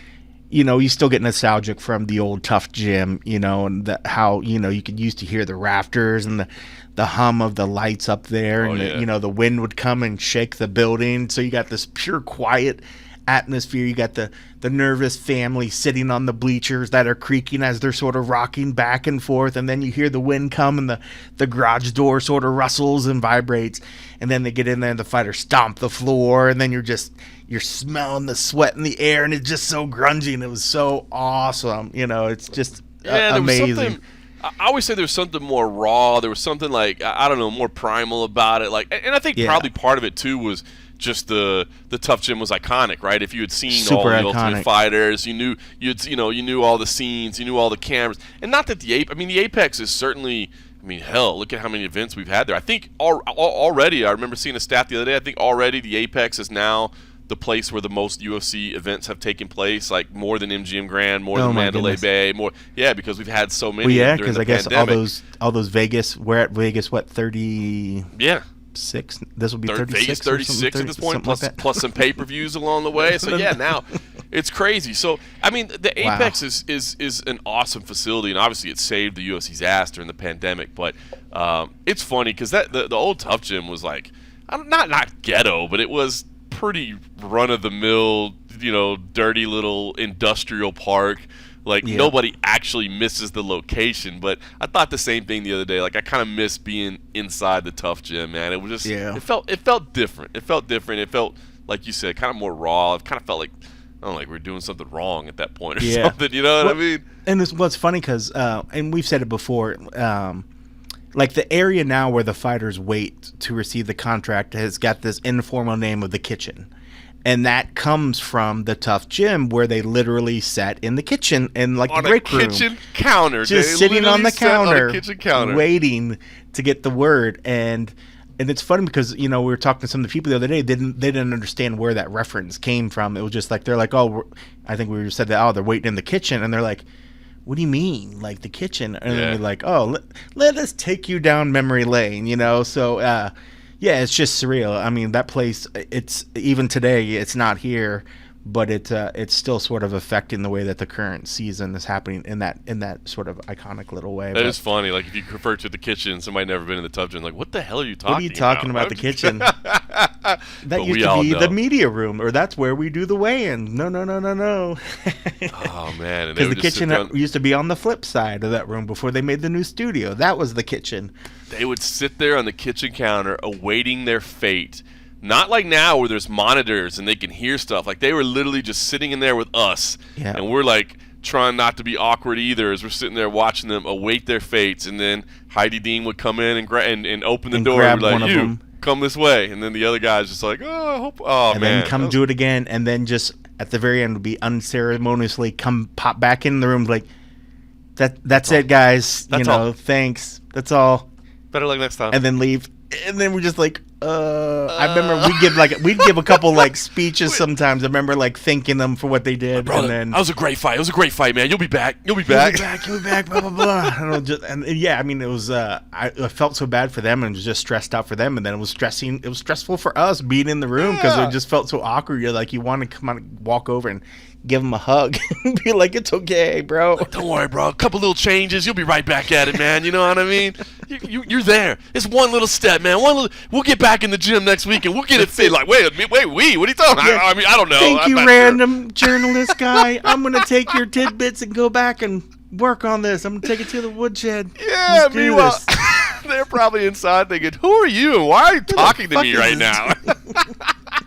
you still get nostalgic from the old Tough Gym, and how you could used to hear the rafters and the hum of the lights up there, and the wind would come and shake the building. So you got this pure quiet atmosphere. You got the nervous family sitting on the bleachers that are creaking as they're sort of rocking back and forth, and then you hear the wind come, and the garage door sort of rustles and vibrates, and then they get in there and the fighter stomp the floor, and then you're smelling the sweat in the air, and it's just so grungy, and it was so awesome. It's just amazing. I always say there was something more raw. There was something like, I don't know, more primal about it. Like, and I think probably part of it too was just the Tough Gym was iconic, right? If you had seen all the Ultimate Fighters, you knew all the scenes, you knew all the cameras, and not that the Apex is certainly. I mean, hell, look at how many events we've had there. I think already, I remember seeing a stat the other day. I think already the Apex is now the place where the most UFC events have taken place, like more than MGM Grand, more than Mandalay Bay, more. Yeah, because we've had so many. Well, yeah, because I guess all those Vegas. We're at Vegas. What 30? Yeah. 6. This will be 36. Vegas 36 at this point, plus some pay-per-views along the way. So yeah, now it's crazy. So I mean, the Apex is an awesome facility, and obviously it saved the UFC's ass during the pandemic. But it's funny because the old Tough Gym was like, not ghetto, but it was pretty run-of-the-mill, dirty little industrial park. Like, nobody actually misses the location, but I thought the same thing the other day. Like, I kind of miss being inside the Tough Gym, man. It was just, it felt different. It felt different. It felt, like you said, kind of more raw. It kind of felt like, I don't know, like we were doing something wrong at that point or something. You know what I mean? And what's funny, because, and we've said it before, like the area now where the fighters wait to receive the contract has got this informal name of the kitchen. And that comes from the Tough Gym, where they literally sat in the kitchen and like the break room, kitchen counter, just sitting on the counter, waiting to get the word. And it's funny because we were talking to some of the people the other day. They didn't understand where that reference came from. It was just like they're like, I think we said that. They're waiting in the kitchen, and they're like, what do you mean, like the kitchen? And then we're like, let us take you down memory lane, So. Yeah, it's just surreal. I mean, that place, it's even today, it's not here, but it's still sort of affecting the way that the current season is happening in that sort of iconic little way. It is funny. Like, if you refer to the kitchen, somebody never been in the Tough Gym, like, what the hell are you talking about? What are you talking about the kitchen? That used to be the media room, or that's where we do the weigh-in. No. Oh, man. Because the kitchen used to be on the flip side of that room before they made the new studio. That was the kitchen. They would sit there on the kitchen counter awaiting their fate. Not like now where there's monitors and they can hear stuff. Like, they were literally just sitting in there with us. Yeah. And we're like trying not to be awkward either as we're sitting there watching them await their fates. And then Heidi Dean would come in and open the door and be like, come this way. And then the other guy's just like, and then come do it again. And then just at the very end would be unceremoniously pop back in the room like, that's it, guys. Thanks. That's all. Better luck next time. And then leave. And then we're just like, I remember we'd give a couple like speeches sometimes. I remember like thanking them for what they did, Brother, and then that was a great fight. It was a great fight, man. You'll be back. You'll be You'll back. be back, blah blah blah. And yeah, I mean, it was. I felt so bad for them, and was just stressed out for them. And then it was stressful for us being in the room because it just felt so awkward. You're like, you want to come on, walk over and give them a hug, and be like, "It's okay, bro. Like, don't worry, bro. A couple little changes, you'll be right back at it, man. You know what I mean? You're there. It's one little step, man. We'll get back in the gym next week, and we'll get it fit. Like, wait, what are you talking? Yeah. I mean, I don't know. Thank I'm you, not random journalist guy. I'm gonna take your tidbits and go back and work on this. I'm gonna take it to the woodshed. Yeah. Let's do Meanwhile, this. they're probably inside thinking, "Who are you? And why are you talking to fuck me is right this now?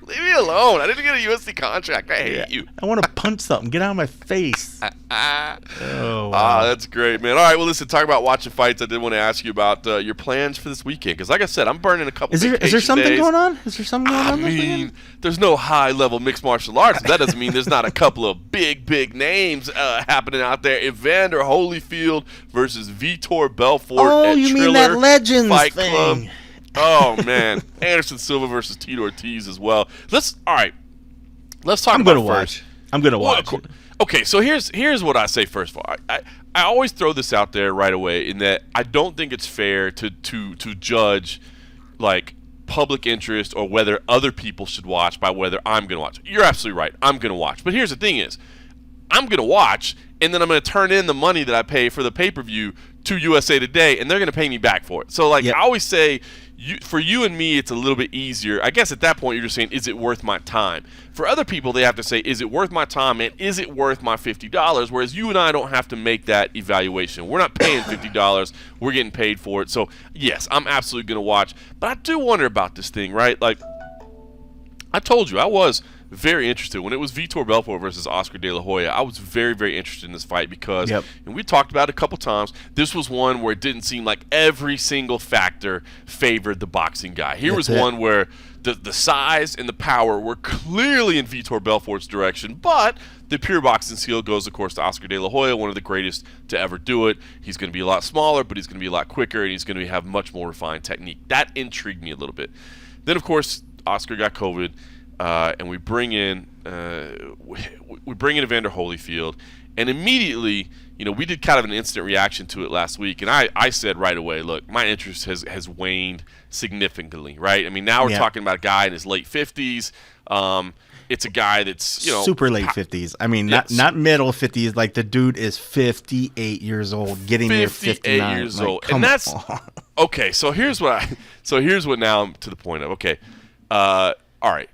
Leave me alone. I didn't get a USC contract. I hate you." I want to punch something. Get out of my face. Oh, wow. That's great, man. All right, well, listen, talk about watching fights. I did want to ask you about your plans for this weekend because, like I said, I'm burning a couple. Is there something going on? Is there something going on? I mean, there's no high-level mixed martial arts. But that doesn't mean there's not a couple of big names happening out there. Evander Holyfield versus Vitor Belfort at you mean Triller that Legends Fight thing? Club. Oh man, Anderson Silva versus Tito Ortiz as well. Let's talk about first. I'm gonna watch. Okay, so here's what I say first of all. I always throw this out there right away in that I don't think it's fair to judge like public interest or whether other people should watch by whether I'm gonna watch. You're absolutely right. I'm gonna watch. But here's the thing is, I'm gonna watch and then I'm gonna turn in the money that I pay for the pay-per-view to USA Today, and they're gonna pay me back for it. So like I always say, for you and me, it's a little bit easier. I guess at that point, you're just saying, is it worth my time? For other people, they have to say, is it worth my time, and is it worth my $50? Whereas you and I don't have to make that evaluation. We're not paying $50. We're getting paid for it. So, yes, I'm absolutely going to watch. But I do wonder about this thing, right? Like, I told you, I was very interested. When it was Vitor Belfort versus Oscar De La Hoya, I was very, very interested in this fight because, and we talked about it a couple times, this was one where it didn't seem like every single factor favored the boxing guy. Here was one where the size and the power were clearly in Vitor Belfort's direction, but the pure boxing skill goes, of course, to Oscar De La Hoya, one of the greatest to ever do it. He's going to be a lot smaller, but he's going to be a lot quicker, and he's going to have much more refined technique. That intrigued me a little bit. Then, of course, Oscar got COVID. And we bring in Evander Holyfield, and immediately, we did kind of an instant reaction to it last week, and I said right away, look, my interest has waned significantly, right? I mean, now we're talking about a guy in his late 50s. It's a guy that's super late 50s. I mean, not middle 50s. Like the dude is 58 years old, getting near 59 years like, old, and that's okay. So here's what now I'm to the point of. Okay, all right.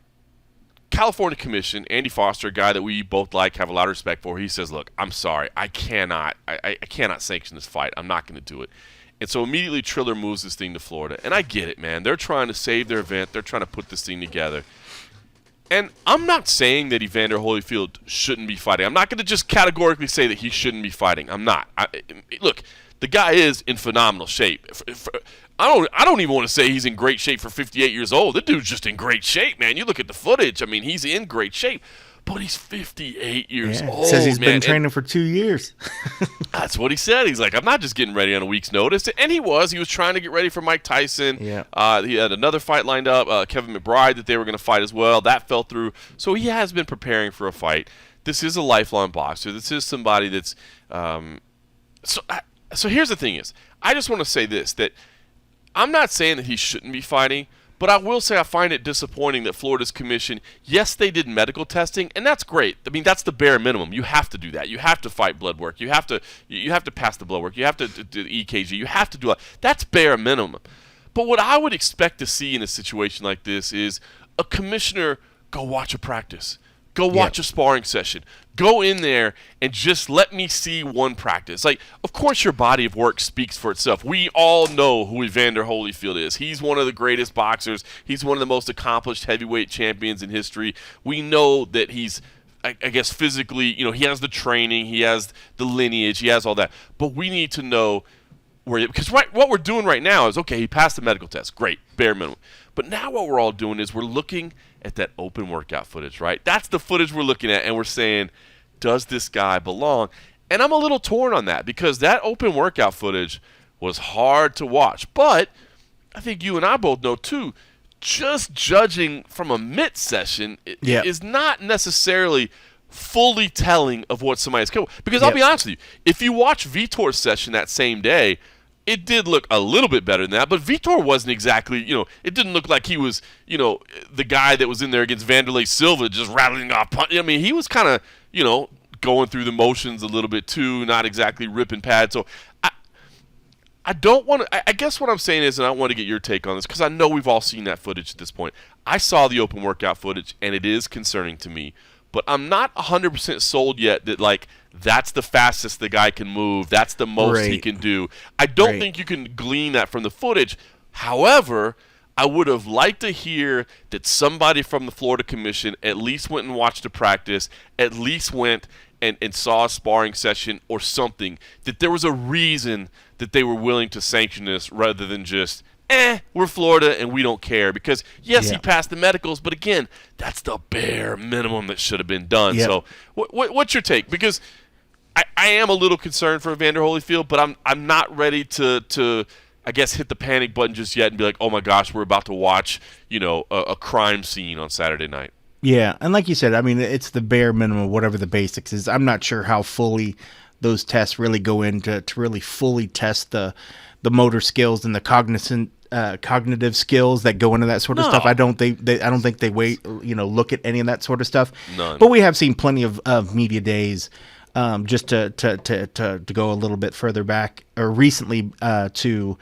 California Commission, Andy Foster, a guy that we both have a lot of respect for, he says, look, I'm sorry, I cannot sanction this fight. I'm not going to do it. And so immediately Triller moves this thing to Florida. And I get it, man. They're trying to save their event. They're trying to put this thing together. And I'm not saying that Evander Holyfield shouldn't be fighting. I'm not going to just categorically say that he shouldn't be fighting. I'm not. Look, the guy is in phenomenal shape. I don't even want to say he's in great shape for 58 years old. The dude's just in great shape, man. You look at the footage. I mean, he's in great shape. But he's 58 years old. Says he's been training for 2 years. That's what he said. He's like, I'm not just getting ready on a week's notice. And he was. He was trying to get ready for Mike Tyson. Yeah. He had another fight lined up, Kevin McBride, that they were going to fight as well. That fell through. So he has been preparing for a fight. This is a lifelong boxer. This is somebody that's so here's the thing is, I just want to say this, that I'm not saying that he shouldn't be fighting, but I will say I find it disappointing that Florida's commission, yes, they did medical testing, and that's great. I mean, that's the bare minimum. You have to do that. You have to fight blood work. You have to pass the blood work. You have to do the EKG. You have to do that. That's bare minimum. But what I would expect to see in a situation like this is a commissioner go watch a practice. Go watch a sparring session. Go in there and just let me see one practice. Like, of course your body of work speaks for itself. We all know who Evander Holyfield is. He's one of the greatest boxers. He's one of the most accomplished heavyweight champions in history. We know that he's, I guess, physically, he has the training, he has the lineage, he has all that. But we need to know because what we're doing right now is, okay, he passed the medical test. Great, bare minimum. But now what we're all doing is we're looking at that open workout footage, right? That's the footage we're looking at, and we're saying, does this guy belong? And I'm a little torn on that because that open workout footage was hard to watch. But I think you and I both know, too, just judging from a mitt session Yep. is not necessarily fully telling of what somebody's capable. Because I'll Yep. be honest with you, if you watch Vitor's session that same day, it did look a little bit better than that. But Vitor wasn't exactly, it didn't look like he was, the guy that was in there against Vanderlei Silva just rattling off punch. I mean, he was kind of, going through the motions a little bit too, not exactly ripping pads. So I don't want to. I guess what I'm saying is, and I want to get your take on this because I know we've all seen that footage at this point. I saw the open workout footage, and it is concerning to me. But I'm not 100% sold yet that that's the fastest the guy can move. That's the most he can do. I don't think you can glean that from the footage. However, I would have liked to hear that somebody from the Florida Commission at least went and watched a practice, at least went and saw a sparring session or something, that there was a reason that they were willing to sanction this rather than just, we're Florida and we don't care. Because, yes, he passed the medicals, but again, that's the bare minimum that should have been done. Yep. So what's your take? Because I am a little concerned for Evander Holyfield, but I'm not ready to I guess hit the panic button just yet and be like, oh my gosh, we're about to watch, a crime scene on Saturday night. Yeah, and like you said, I mean, it's the bare minimum, whatever the basics is. I'm not sure how fully those tests really go into to really fully test the motor skills and the cognitive skills that go into that sort of stuff. I don't think they look at any of that sort of stuff. None. But we have seen plenty of media days. Just to go a little bit further back, or recently to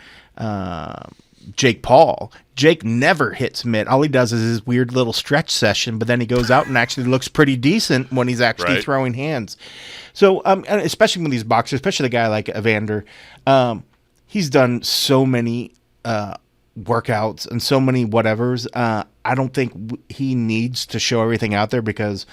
Jake Paul. Jake never hits mitt. All he does is his weird little stretch session, but then he goes out and actually looks pretty decent when he's actually throwing hands. So, especially with these boxers, especially the guy like Evander, he's done so many workouts and so many whatevers. I don't think he needs to show everything out there because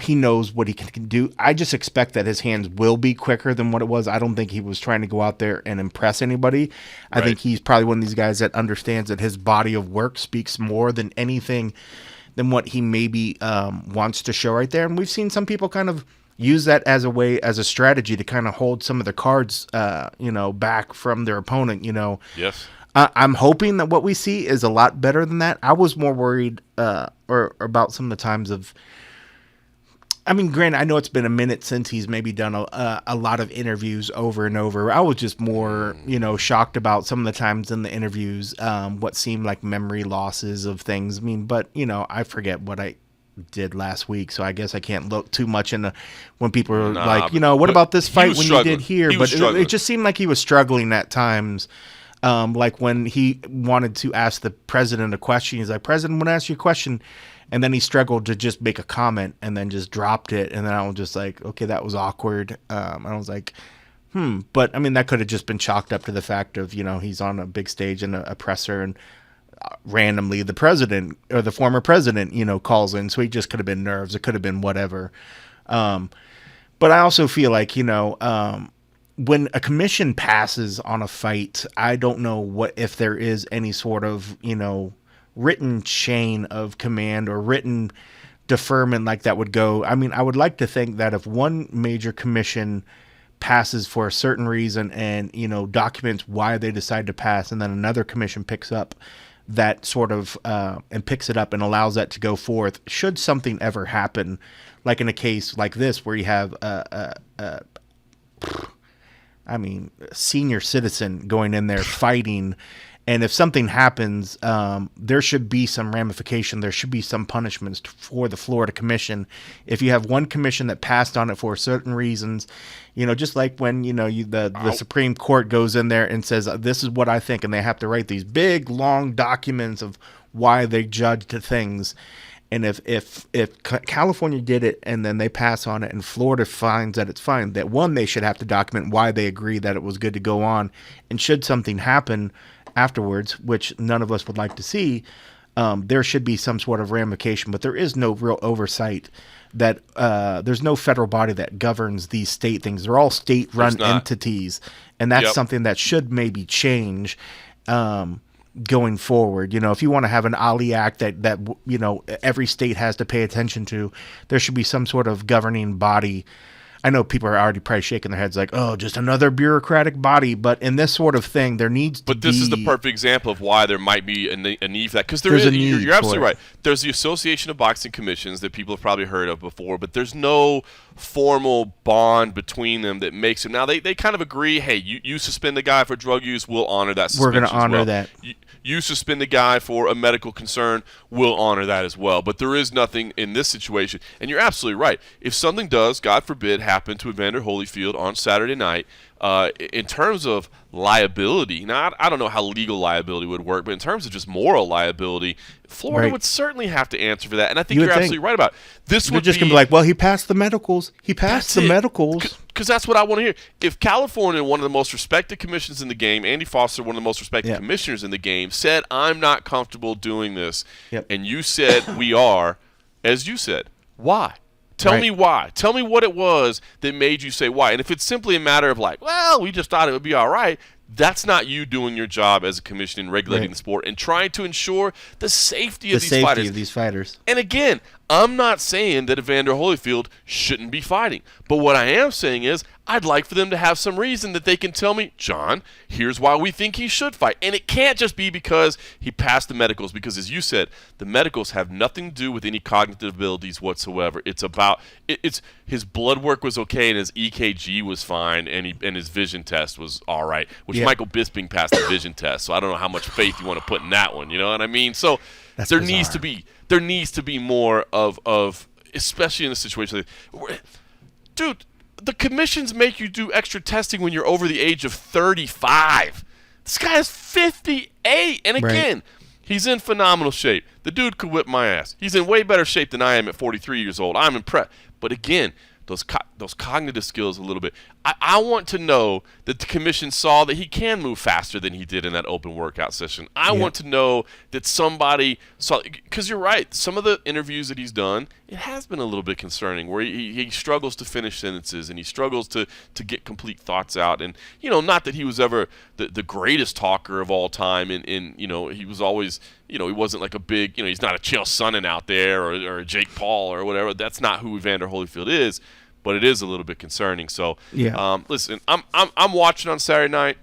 he knows what he can do. I just expect that his hands will be quicker than what it was. I don't think he was trying to go out there and impress anybody. I think he's probably one of these guys that understands that his body of work speaks more than anything than what he maybe wants to show right there. And we've seen some people kind of use that as a strategy to kind of hold some of the cards, back from their opponent, Yes. I'm hoping that what we see is a lot better than that. I was more worried or about some of the times of, I mean, granted, I know it's been a minute since he's maybe done a lot of interviews over and over. I was just more, shocked about some of the times in the interviews, what seemed like memory losses of things. I mean, but, I forget what I did last week, so I guess I can't look too much into when people are like, what about this fight when you did here? But it just seemed like he was struggling at times. Like when he wanted to ask the president a question, he's like, President, I want to ask you a question. And then he struggled to just make a comment and then just dropped it. And then I was just like, okay, that was awkward. And I was like, But, I mean, that could have just been chalked up to the fact of, he's on a big stage and a presser and randomly the president or the former president, calls in. So he just could have been nerves. It could have been whatever. But I also feel like, when a commission passes on a fight, I don't know if there is any sort of, written chain of command or written deferment like that would go. I mean, I would like to think that if one major commission passes for a certain reason and, documents why they decide to pass, and then another commission picks up that sort of, and picks it up and allows that to go forth, should something ever happen, like in a case like this where you have a senior citizen going in there fighting. And if something happens, there should be some ramification. There should be some punishments for the Florida Commission. If you have one commission that passed on it for certain reasons, just like when, the Supreme Court goes in there and says, this is what I think, and they have to write these big, long documents of why they judged things. And if California did it and then they pass on it and Florida finds that it's fine, that one, they should have to document why they agree that it was good to go on. And should something happen afterwards, which none of us would like to see, there should be some sort of ramification. But there is no real oversight. That there's no federal body that governs these state things. They're all state-run entities. And that's something that should maybe change going forward. If you want to have an Ali Act that every state has to pay attention to, there should be some sort of governing body. I know people are already probably shaking their heads like, oh, just another bureaucratic body. But in this sort of thing, there needs to be. But this is the perfect example of why there might be a need for that. Because There's a need you're absolutely for it. right. There's the Association of Boxing Commissions that people have probably heard of before, but there's no formal bond between them that makes them. Now, they kind of agree, hey, you suspend a guy for drug use, we'll honor that suspension. We're going to honor that. You suspend a guy for a medical concern, we'll honor that as well. But there is nothing in this situation. And you're absolutely right. If something does, God forbid, happen to Evander Holyfield on Saturday night, in terms of liability, now I don't know how legal liability would work, but in terms of just moral liability, Florida would certainly have to answer for that. And I think you're absolutely right about it. This would just going to be like, well, he passed the medicals. He passed the medicals. Because that's what I want to hear. If California, one of the most respected commissions in the game, Andy Foster, one of the most respected commissioners in the game, said, I'm not comfortable doing this, and you said we are, as you said, why? Tell me why. Tell me what it was that made you say why. And if it's simply a matter of like, well, we just thought it would be all right, that's not you doing your job as a commission in regulating the sport and trying to ensure the safety of these fighters. And again, I'm not saying that Evander Holyfield shouldn't be fighting. But what I am saying is I'd like for them to have some reason that they can tell me, John, here's why we think he should fight. And it can't just be because he passed the medicals. Because as you said, the medicals have nothing to do with any cognitive abilities whatsoever. It's about it's his blood work was okay and his EKG was fine and his vision test was all right, which Michael Bisping passed the vision test. So I don't know how much faith you want to put in that one. You know what I mean? So there needs to be more of especially in a situation like, dude, the commissions make you do extra testing when you're over the age of 35. This guy is 58. And again, he's in phenomenal shape. The dude could whip my ass. He's in way better shape than I am at 43 years old. I'm impressed. But again, those cognitive skills a little bit. I want to know that the commission saw that he can move faster than he did in that open workout session. I want to know that somebody saw, because you're right, some of the interviews that he's done, it has been a little bit concerning where he struggles to finish sentences and he struggles to get complete thoughts out. And, you know, not that he was ever the greatest talker of all time and you know, he was always, you know, he wasn't like a big, you know, he's not a Chael Sonnen out there or a Jake Paul or whatever. That's not who Evander Holyfield is. But it is a little bit concerning. So, listen, I'm watching on Saturday night.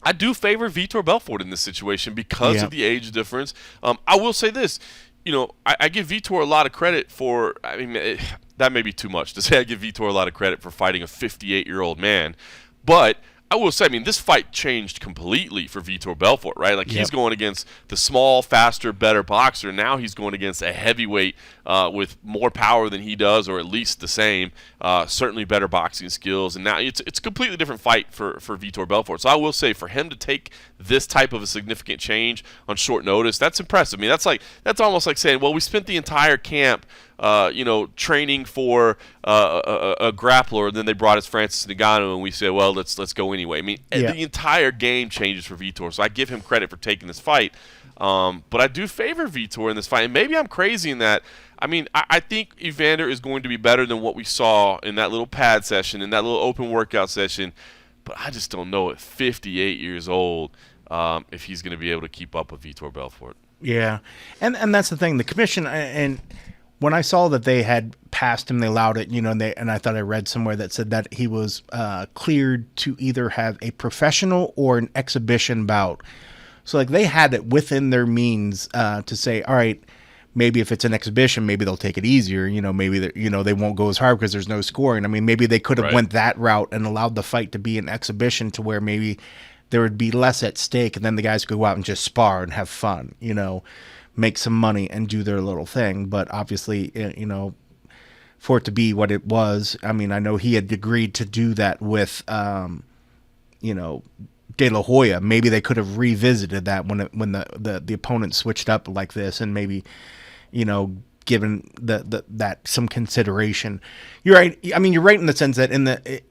I do favor Vitor Belfort in this situation because of the age difference. I will say this, you know, I give Vitor a lot of credit for. I mean, that may be too much to say. I give Vitor a lot of credit for fighting a 58-year-old man, but I will say, I mean, this fight changed completely for Vitor Belfort, right? Like, he's going against the small, faster, better boxer. Now he's going against a heavyweight with more power than he does, or at least the same, certainly better boxing skills. And now it's a completely different fight for Vitor Belfort. So I will say, for him to take this type of a significant change on short notice, that's impressive. I mean, that's almost like saying, well, we spent the entire camp you know, training for a grappler, and then they brought us Francis Ngannou, and we said, well, let's go anyway. I mean, the entire game changes for Vitor, so I give him credit for taking this fight. But I do favor Vitor in this fight, and maybe I'm crazy in that. I mean, I think Evander is going to be better than what we saw in that little pad session, in that little open workout session, but I just don't know at 58 years old if he's going to be able to keep up with Vitor Belfort. Yeah, and that's the thing. The commission and when I saw that they had passed him, they allowed it, you know, and I thought I read somewhere that said that he was cleared to either have a professional or an exhibition bout. So, like, they had it within their means to say, all right, maybe if it's an exhibition, maybe they'll take it easier. You know, maybe they won't go as hard because there's no scoring. I mean, maybe they could have went that route and allowed the fight to be an exhibition to where maybe there would be less at stake, and then the guys could go out and just spar and have fun, you know, make some money and do their little thing. But obviously, you know, for it to be what it was, I mean, I know he had agreed to do that with, you know, De La Hoya. Maybe they could have revisited that when the opponent switched up like this, and maybe, you know, given that some consideration. You're right. I mean, you're right in the sense that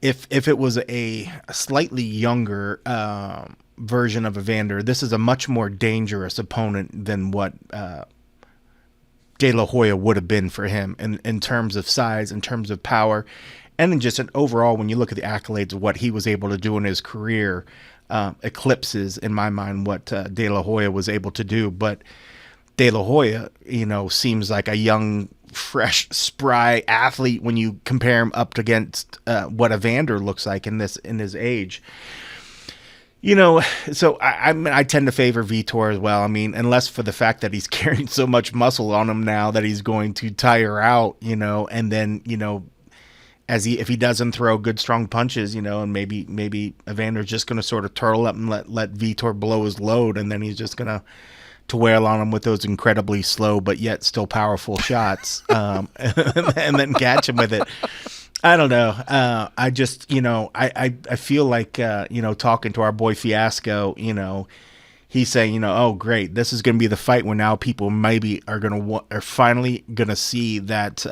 if it was a slightly younger version of Evander, this is a much more dangerous opponent than what De La Hoya would have been for him in terms of size, in terms of power, and in just an overall, when you look at the accolades of what he was able to do in his career, eclipses, in my mind, what De La Hoya was able to do. But De La Hoya, you know, seems like a young fresh, spry athlete when you compare him up against what Evander looks like in his age. You know, so I tend to favor Vitor as well. I mean, unless for the fact that he's carrying so much muscle on him now that he's going to tire out, you know, and then, you know, if he doesn't throw good strong punches, you know, and maybe Evander's just going to sort of turtle up and let Vitor blow his load, and then he's just going to wail on him with those incredibly slow but yet still powerful shots, and then catch him with it. I don't know. I just, you know, I feel like, you know, talking to our boy Fiasco, you know, he's saying, you know, oh, great, this is going to be the fight where now people maybe are finally going to see that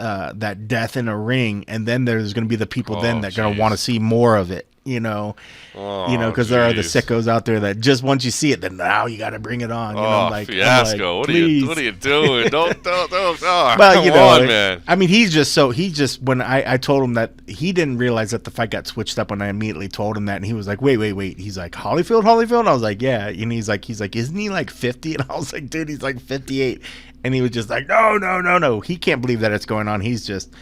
death in a ring, and then there's going to be the people that are going to want to see more of it. You know, because there are the sickos out there that just once you see it, then now you got to bring it on. You know, like Fiasco, what are you doing? Don't. Well, you know, man. I mean, he's just when I told him that, he didn't realize that the fight got switched up when I immediately told him that, and he was like, wait. He's like, Holyfield. And I was like, yeah. And he's like, isn't he like 50? And I was like, dude, he's like 58. And he was just like, no. He can't believe that it's going on. He's just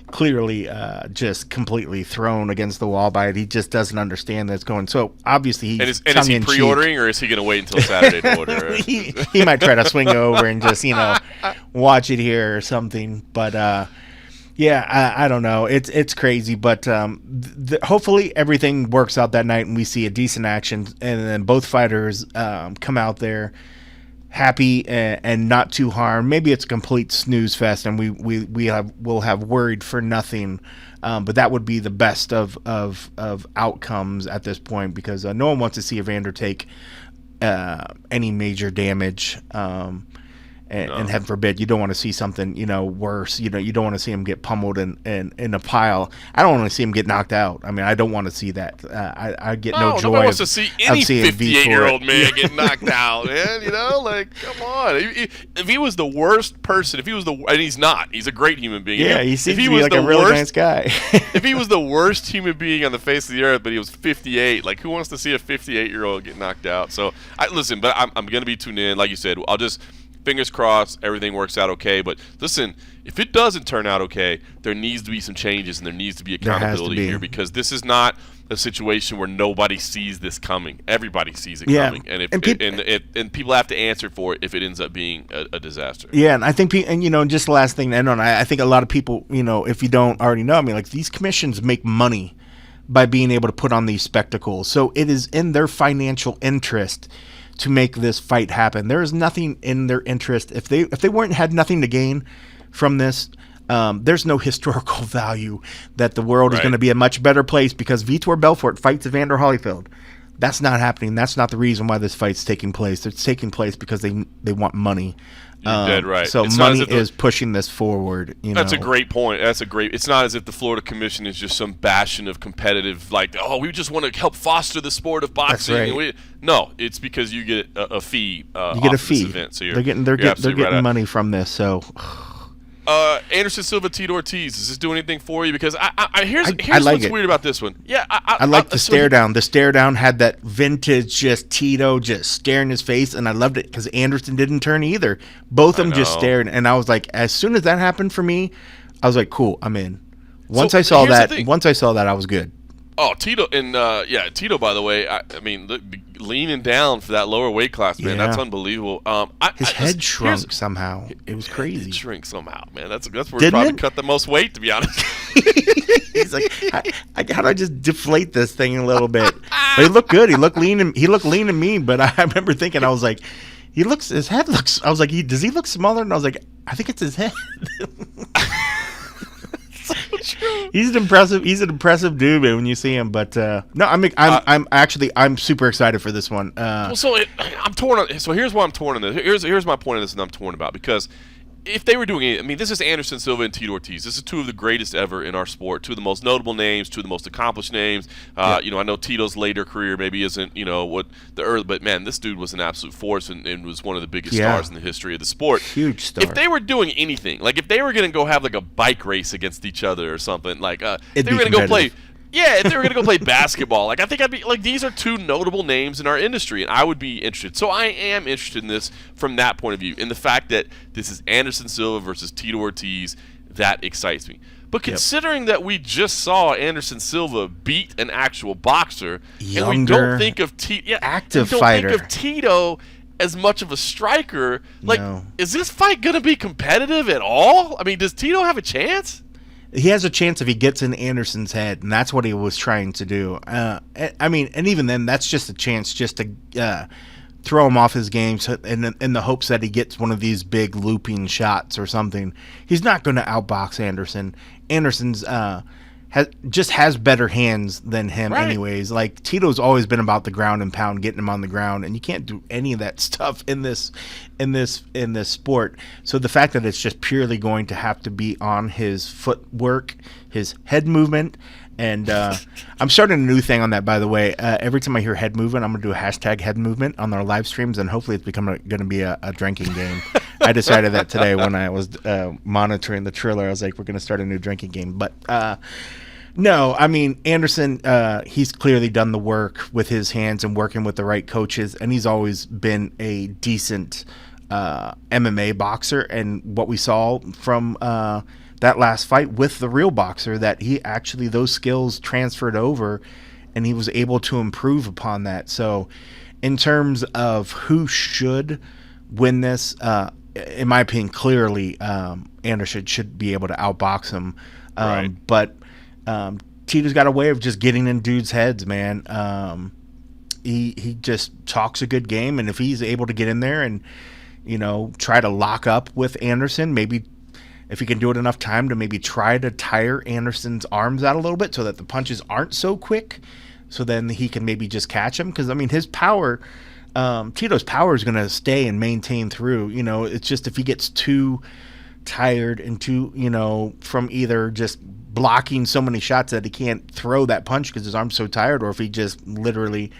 clearly just completely thrown against the wall by it. He just doesn't understand that it's going. So obviously he's is he pre-ordering, or is he going to wait until Saturday to order? he might try to swing over and just, you know, watch it here or something. But yeah, I don't know. It's crazy, but hopefully everything works out that night and we see a decent action, and then both fighters come out there happy and not too harmed. Maybe it's a complete snooze fest, and we'll have worried for nothing. But that would be the best of outcomes at this point, because no one wants to see Evander take any major damage. And heaven forbid, you don't want to see something, you know, worse. You know, you don't want to see him get pummeled in a pile. I don't want to see him get knocked out. I mean, I don't want to see that. I get no joy. Nobody wants to see any 58-year-old man get knocked out, man. You know, like, come on. If he was the worst person, and he's not. He's a great human being. Yeah, he seems to be like a really nice guy. If he was the worst human being on the face of the earth, but he was 58, like, who wants to see a 58-year-old get knocked out? So, listen, but I'm going to be tuned in. Like you said, I'll just fingers crossed everything works out okay. But listen, if it doesn't turn out okay, there needs to be some changes, and there needs to be accountability here, because this is not a situation where nobody sees this coming. Everybody sees it coming, and people have to answer for it if it ends up being a disaster. Yeah, and I think, and you know, just the last thing to end on, I think a lot of people, you know, if you don't already know, I mean, like, these commissions make money by being able to put on these spectacles, so it is in their financial interest to make this fight happen. There is nothing in their interest. If they had nothing to gain from this, there's no historical value that the world is going to be a much better place because Vitor Belfort fights Evander Holyfield. That's not happening. That's not the reason why this fight's taking place. It's taking place because they want money. You're dead right. So money is pushing this forward. That's a great point. It's not as if the Florida Commission is just some bastion of competitive, like, oh, we just want to help foster the sport of boxing. That's right. No, it's because you get a fee. You get a fee. This event, so they're getting money from this. So. Anderson Silva, Tito Ortiz. Does this do anything for you? Because here's like what's it. weird about this one. Yeah, I like the stare down. The stare down had that vintage, just Tito just staring his face, and I loved it because Anderson didn't turn either. Both of them just stared, and I was like, as soon as that happened for me, I was like, cool, I'm in. Once I saw that, I was good. Oh, Tito, and Tito, by the way, I mean, leaning down for that lower weight class, man, that's unbelievable. His head shrunk somehow. It was crazy. It shrink somehow, man. That's where he probably cut the most weight, to be honest. He's like, how do I just deflate this thing a little bit? But he looked good. He looked lean and mean. But I remember thinking, I was like, his head looks. I was like, does he look smaller? And I was like, I think it's his head. So true. He's an impressive dude, man, when you see him. But no, I'm super excited for this one. I'm torn. So here's why I'm torn on this. Here's my point on this, and I'm torn about, because if they were doing it, I mean, this is Anderson Silva and Tito Ortiz. This is two of the greatest ever in our sport, two of the most notable names, two of the most accomplished names. You know, I know Tito's later career maybe isn't, you know, what the early, but man, this dude was an absolute force and was one of the biggest stars in the history of the sport. Huge star. If they were doing anything, like if they were going to go have like a bike race against each other or something, like they were going to go play Yeah, if they were going to go play basketball, like I think I'd be like, these are two notable names in our industry, and I would be interested. So I am interested in this from that point of view. And the fact that this is Anderson Silva versus Tito Ortiz, that excites me. But considering that we just saw Anderson Silva beat an actual boxer, younger, and we don't think of active we don't fighter, think of Tito as much of a striker, like, is this fight going to be competitive at all? I mean, does Tito have a chance? He has a chance if he gets in Anderson's head, and that's what he was trying to do. I mean, and even then, that's just a chance just to throw him off his game in the hopes that he gets one of these big looping shots or something. He's not going to outbox Anderson. Anderson's has better hands than him anyways. Like, Tito's always been about the ground and pound, getting him on the ground, and you can't do any of that stuff in this sport. So the fact that it's just purely going to have to be on his footwork, his head movement, and I'm starting a new thing on that, by the way. Every time I hear head movement, I'm going to do a hashtag head movement on our live streams, and hopefully it's going to be a drinking game. I decided that today when I was monitoring the Triller. I was like, we're going to start a new drinking game. But no, I mean, Anderson, he's clearly done the work with his hands and working with the right coaches, and he's always been a decent MMA boxer. And what we saw from that last fight with the real boxer, that he actually, those skills transferred over, and he was able to improve upon that. So in terms of who should win this, in my opinion, clearly Anderson should be able to outbox him. But Tito's got a way of just getting in dudes' heads, man. He just talks a good game, and if he's able to get in there and, you know, try to lock up with Anderson, maybe if he can do it enough time to maybe try to tire Anderson's arms out a little bit so that the punches aren't so quick, so then he can maybe just catch him. Because, I mean, his power, Tito's power is going to stay and maintain through. You know, it's just if he gets too tired and too, you know, from either just blocking so many shots that he can't throw that punch because his arm's so tired, or if he just literally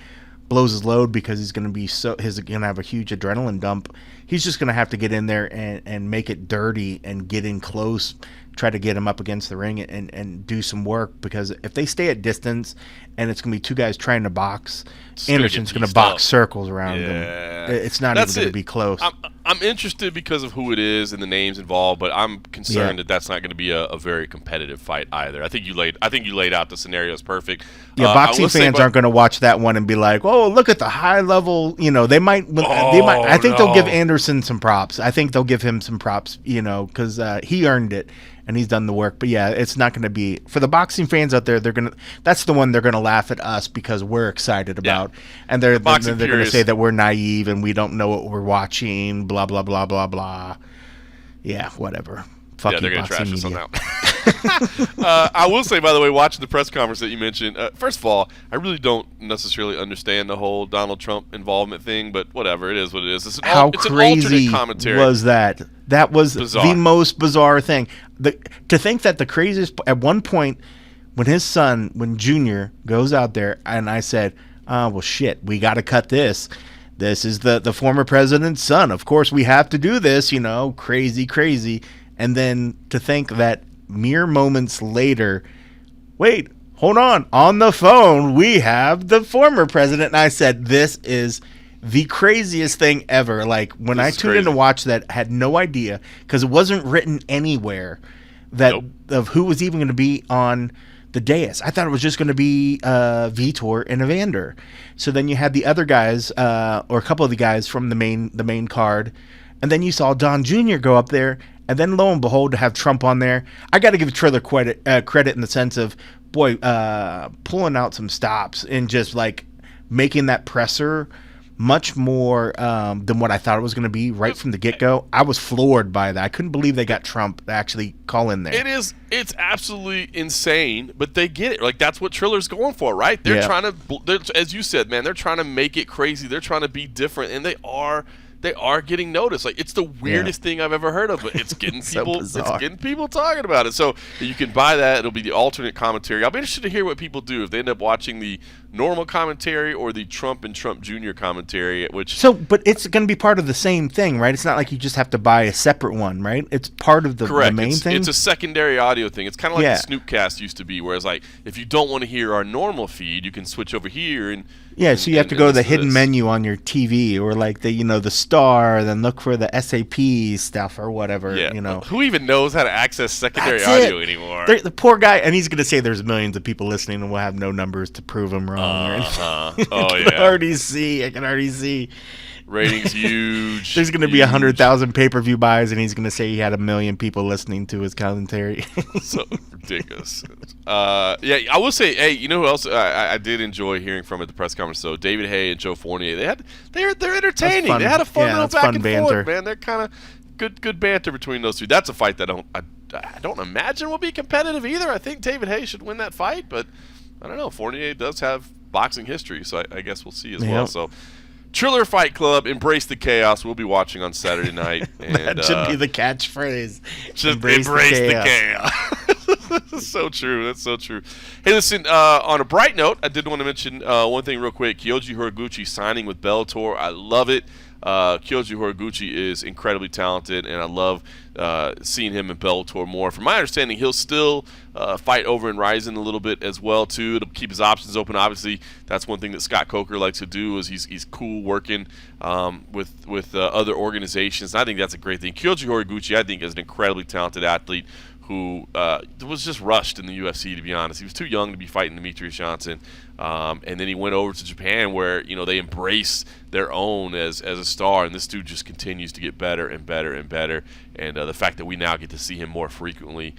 blows his load because he's going to have a huge adrenaline dump, he's just going to have to get in there and make it dirty and get in close, try to get him up against the ring and do some work. Because if they stay at distance and it's going to be two guys trying to box, Anderson's going to box circles around him. It's not even going to be close. I'm interested because of who it is and the names involved, but I'm concerned that that's not going to be a very competitive fight either. I think you laid out the scenarios perfect. Yeah, boxing fans aren't going to watch that one and be like, "Oh, look at the high level." You know, they might. I think they'll give Anderson some props. I think they'll give him some props. You know, because he earned it and he's done the work. But yeah, it's not going to be for the boxing fans out there. That's the one they're going to laugh at us because we're excited about, and they're going to say that we're naive and we don't know what we're watching. Blah blah blah blah blah. Yeah, whatever. Fuck they're going to trash us on that. I will say, by the way, watching the press conference that you mentioned, first of all, I really don't necessarily understand the whole Donald Trump involvement thing, but whatever, it is what it is. It's How crazy commentary was that? That was bizarre. The most bizarre thing. To think that the craziest, at one point, when his son, when Junior goes out there, and I said, well, shit, we got to cut this. This is the former president's son. Of course, we have to do this, you know, crazy. And then to think that mere moments later, wait, hold on the phone, we have the former president. And I said, this is the craziest thing ever. Like, when I tuned in to watch that, I had no idea, because it wasn't written anywhere that of who was even going to be on the dais. I thought it was just going to be Vitor and Evander. So then you had the other guys, or a couple of the guys from the main card, and then you saw Don Jr. go up there, and then lo and behold, to have Trump on there. I got to give Triller credit in the sense of, boy, pulling out some stops and just like making that presser much more than what I thought it was going to be right from the get-go. I was floored by that. I couldn't believe they got Trump to actually call in there. It's absolutely insane, but they get it. Like, that's what Triller's going for, right? They're trying to, as you said, man, they're trying to make it crazy. They're trying to be different, and they are getting noticed. Like, it's the weirdest thing I've ever heard of, but it's getting people it's getting people talking about it. So you can buy that. It'll be the alternate commentary. I'll be interested to hear what people do if they end up watching the normal commentary or the Trump and Trump Jr. commentary, which So, but it's going to be part of the same thing, right? It's not like you just have to buy a separate one, right? It's part of the main thing. It's a secondary audio thing. It's kind of like Yeah. the Snoopcast used to be, whereas like if you don't want to hear our normal feed, you can switch over here and So you have to go to the listen hidden this. menu on your TV, or like the star, then look for the SAP stuff or whatever. Yeah, who even knows how to access secondary That's audio it. anymore? The poor guy, and he's going to say there's millions of people listening, and we'll have no numbers to prove him wrong. Or anything. Oh I yeah, can already see. ratings huge. There's going to be 100,000 pay-per-view buys, and he's going to say he had 1 million people listening to his commentary. So ridiculous. I will say, hey, you know who else I did enjoy hearing from at the press conference? So David Hay and Joe Fournier. They're entertaining. Fun. They had a fun Yeah, little it's back fun and banter. forth, man. They're kind of good banter between those two. That's a fight that I don't imagine will be competitive either. I think David Hay should win that fight, but I don't know. Fournier does have boxing history, so I guess we'll see as well. So Triller Fight Club, embrace the chaos. We'll be watching on Saturday night. And, That should be the catchphrase. Just embrace the chaos. That's so true. That's so true. Hey, listen, on a bright note, I did want to mention one thing real quick. Kyoji Horiguchi signing with Bellator. I love it. Kyoji Horiguchi is incredibly talented, and I love seeing him in Bellator more. From my understanding, he'll still fight over in Ryzen a little bit as well too. It'll keep his options open. Obviously, that's one thing that Scott Coker likes to do. Is he's cool working with other organizations. And I think that's a great thing. Kyoji Horiguchi, I think, is an incredibly talented athlete who was just rushed in the UFC, to be honest. He was too young to be fighting Demetrius Johnson. And then he went over to Japan where, they embrace their own as a star. And this dude just continues to get better and better and better. And the fact that we now get to see him more frequently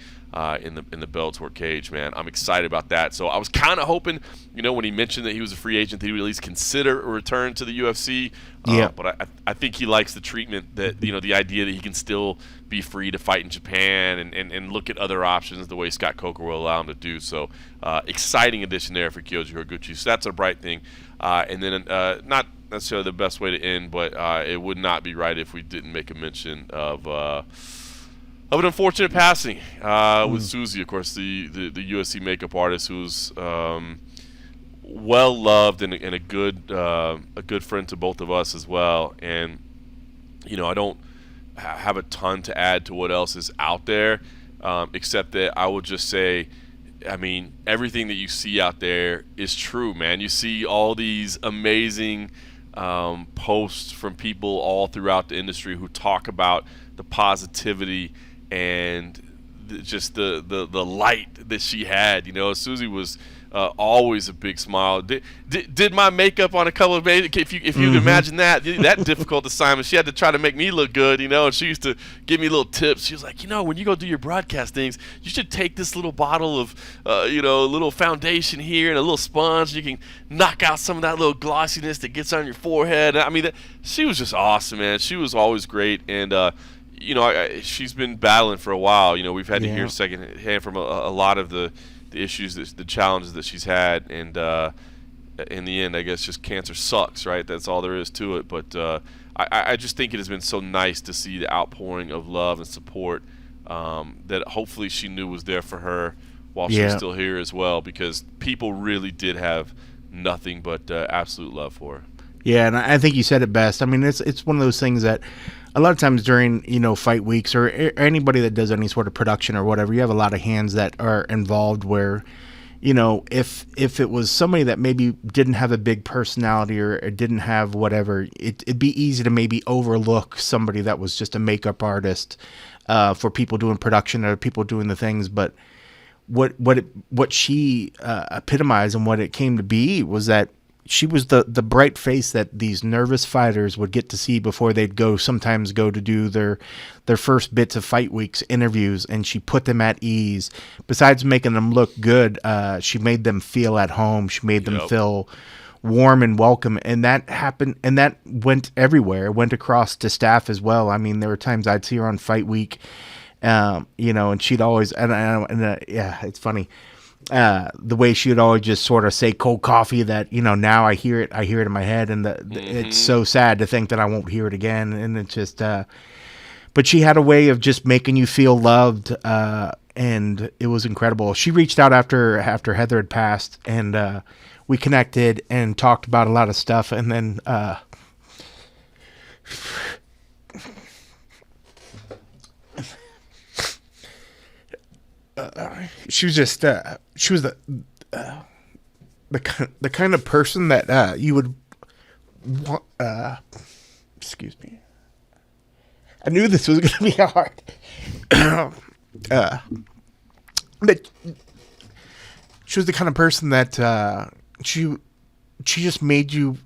in the Bellator cage, man, I'm excited about that. So I was kind of hoping, when he mentioned that he was a free agent, that he would at least consider a return to the UFC. But I think he likes the treatment that, the idea that he can still be free to fight in Japan and look at other options the way Scott Coker will allow him to do. So exciting addition there for Kyoji Horiguchi. So that's a bright thing. And then not necessarily the best way to end, but it would not be right if we didn't make a mention of an unfortunate passing with Susie, of course, the UFC makeup artist who's well loved and a good friend to both of us as well. And I don't have a ton to add to what else is out there, except that I would just say, I mean, everything that you see out there is true, man. You see all these amazing posts from people all throughout the industry who talk about the positivity and just the light that she had. Susie was always a big smile. Did my makeup on a couple of days? If you imagine that difficult assignment, she had to try to make me look good, and she used to give me little tips. She was like, when you go do your broadcast things, you should take this little bottle of, a little foundation here and a little sponge. And you can knock out some of that little glossiness that gets on your forehead. I mean, she was just awesome, man. She was always great, and she's been battling for a while. We've had to hear secondhand from a lot of the issues, the challenges that she's had, and in the end, I guess just cancer sucks, right? That's all there is to it. But I just think it has been so nice to see the outpouring of love and support that hopefully she knew was there for her while she was still here as well, because people really did have nothing but absolute love for her. Yeah, and I think you said it best. I mean, it's one of those things that a lot of times during, fight weeks or anybody that does any sort of production or whatever, you have a lot of hands that are involved where, if it was somebody that maybe didn't have a big personality or didn't have whatever, it'd be easy to maybe overlook somebody that was just a makeup artist for people doing production or people doing the things. But what she epitomized and what it came to be was that she was the bright face that these nervous fighters would get to see before they'd sometimes go to do their first bits of fight weeks interviews, and she put them at ease. Besides making them look good, she made them feel at home. She made them feel warm and welcome, and that happened, and that went everywhere. It went across to staff as well. I mean, there were times I'd see her on fight week, and she'd always it's funny. The way she would always just sort of say cold coffee that, now I hear it in my head, and it's so sad to think that I won't hear it again. And it's just, but she had a way of just making you feel loved. And it was incredible. She reached out after Heather had passed and, we connected and talked about a lot of stuff, and then she was just she was the kind of person that you would want. Excuse me. I knew this was going to be hard. But she was the kind of person that she just made you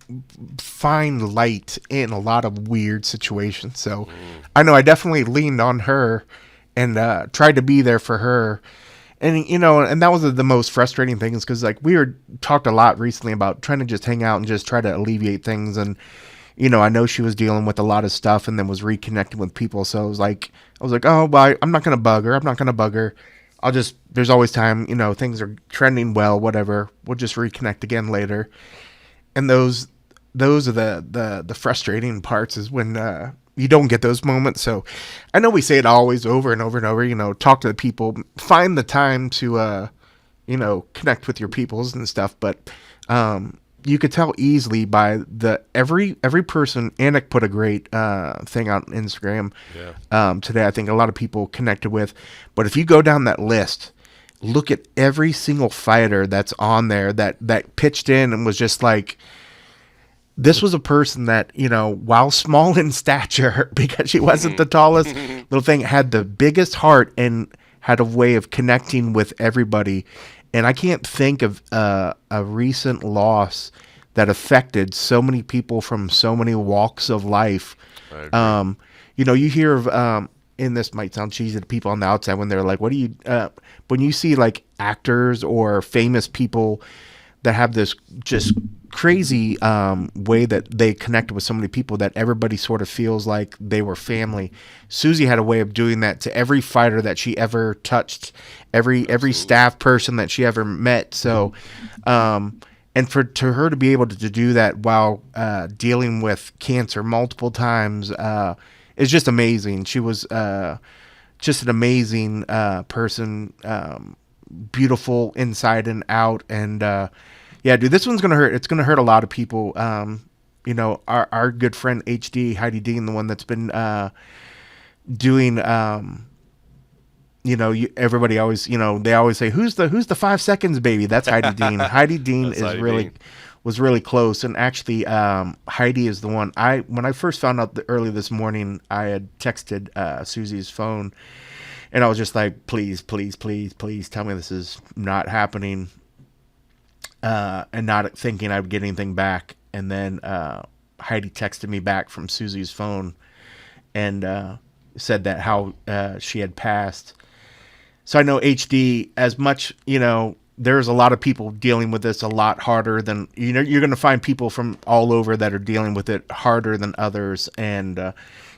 find light in a lot of weird situations. So I know I definitely leaned on her and tried to be there for her. And, you know, and that was the most frustrating thing is because, like, talked a lot recently about trying to just hang out and just try to alleviate things. And, you know, I know she was dealing with a lot of stuff and then was reconnecting with people. So I was like, oh, well, I'm not going to bug her. There's always time, you know, things are trending well, whatever. We'll just reconnect again later. And those are the frustrating parts is when you don't get those moments. So I know we say it always over and over and over, you know, talk to the people, find the time to, you know, connect with your peoples and stuff. But you could tell easily by every person. Anik put a great thing on Instagram today. I think a lot of people connected with. But if you go down that list, look at every single fighter that's on there that pitched in and was just like, this was a person that, you know, while small in stature, because she wasn't the tallest little thing, had the biggest heart and had a way of connecting with everybody. And I can't think of a recent loss that affected so many people from so many walks of life. You know, you hear of, and this might sound cheesy to people on the outside when they're like, what do you, when you see like actors or famous people that have this just crazy way that they connect with so many people that everybody sort of feels like they were family. Susie had a way of doing that to every fighter that she ever touched, every staff person that she ever met. So, and to her to be able to do that while dealing with cancer multiple times is just amazing. She was just an amazing person, beautiful inside and out, and yeah, dude, this one's gonna hurt. It's gonna hurt a lot of people. You know, our good friend HD Heidi Dean, the one that's been doing. You know, everybody always, you know, they always say, "Who's the 5 seconds baby?" That's Heidi Dean. Heidi Dean was really close, and actually, Heidi is the one. When I first found out early this morning, I had texted Susie's phone, and I was just like, "Please, please, please, please, tell me this is not happening." And not thinking I would get anything back. And then Heidi texted me back from Susie's phone and said that how she had passed. So I know HD, as much, you know, there's a lot of people dealing with this a lot harder than, you know, you're going to find people from all over that are dealing with it harder than others. And,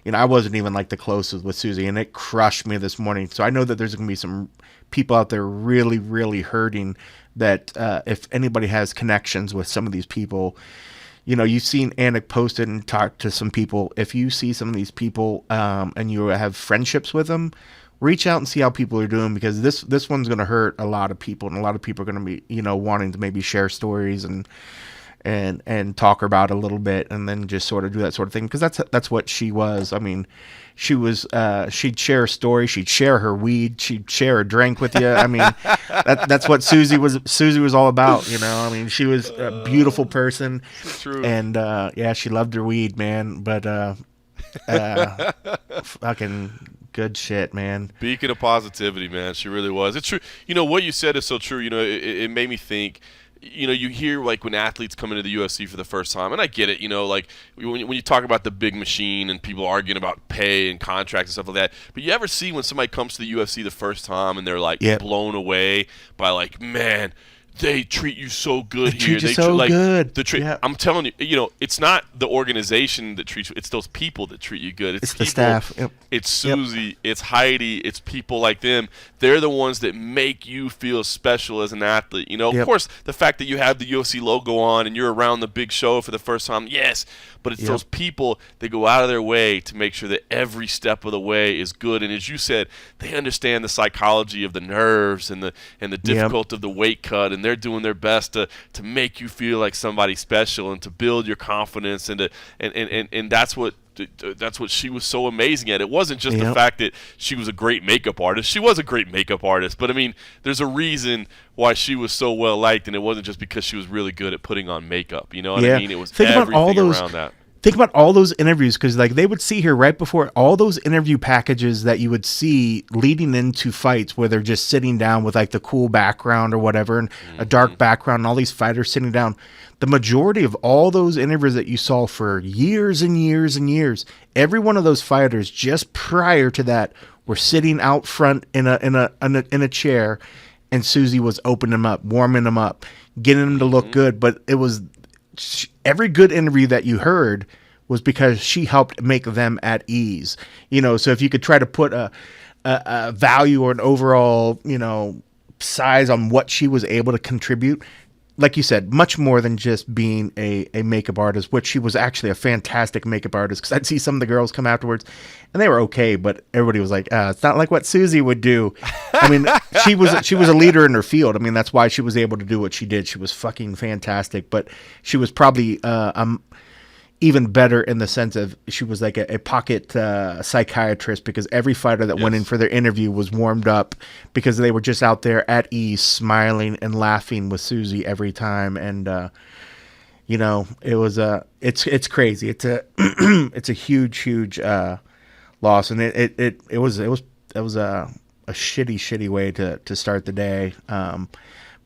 you know, I wasn't even like the closest with Susie, and it crushed me this morning. So I know that there's going to be some people out there really, really hurting that if anybody has connections with some of these people, you know, you've seen Anik posted and talked to some people. If you see some of these people and you have friendships with them, reach out and see how people are doing, because this one's going to hurt a lot of people, and a lot of people are going to be, you know, wanting to maybe share stories and talk about a little bit, and then just sort of do that sort of thing, because that's what she was. I mean, she was she'd share a story, she'd share her weed, she'd share a drink with you. I mean, that's what Susie was all about, you know. I mean, she was a beautiful person, true. And yeah, she loved her weed, man. But fucking good shit, man. Beacon of positivity, man. She really was. It's true. You know, what you said is so true. You know, it made me think. You know, you hear like when athletes come into the UFC for the first time, and I get it, you know, like when you talk about the big machine and people arguing about pay and contracts and stuff like that, but you ever see when somebody comes to the UFC the first time and they're like blown away by like, man, they treat you so good here. They treat you so good. I'm telling you, you know, it's not the organization that treats you; it's those people that treat you good. It's the staff. Yep. It's Susie. It's Heidi. It's people like them. They're the ones that make you feel special as an athlete. You know, of course, the fact that you have the UFC logo on and you're around the big show for the first time, yes. But it's those people that go out of their way to make sure that every step of the way is good. And as you said, they understand the psychology of the nerves and the difficulty of the weight cut, and they're doing their best to make you feel like somebody special and to build your confidence, and that's what she was so amazing at. It wasn't just the fact that she was a great makeup artist. She was a great makeup artist, but I mean, there's a reason why she was so well liked, and it wasn't just because she was really good at putting on makeup. You know what I mean? It was everything around that. Think about all those interviews, because like they would see her right before all those interview packages that you would see leading into fights where they're just sitting down with like the cool background or whatever and a dark background and all these fighters sitting down. The majority of all those interviews that you saw for years and years and years, every one of those fighters just prior to that were sitting out front in a chair, and Susie was opening them up, warming them up, getting them to look good. But it was every good interview that you heard was because she helped make them at ease. You know, so if you could try to put a value or an overall, you know, size on what she was able to contribute, like you said, much more than just being a makeup artist, which she was actually a fantastic makeup artist, because I'd see some of the girls come afterwards and they were okay, but everybody was like, it's not like what Susie would do. I mean, she was a leader in her field. I mean, that's why she was able to do what she did. She was fucking fantastic, but she was probably even better in the sense of she was like a pocket psychiatrist, because every fighter that went in for their interview was warmed up because they were just out there at ease, smiling and laughing with Susie every time. And, you know, it was it's crazy. It's a, it's a huge loss. And it was a shitty way to start the day.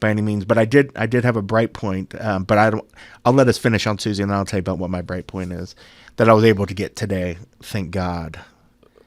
By any means, but I did have a bright point, but I'll let us finish on Susie, and then I'll tell you about what my bright point is that I was able to get today. Thank God.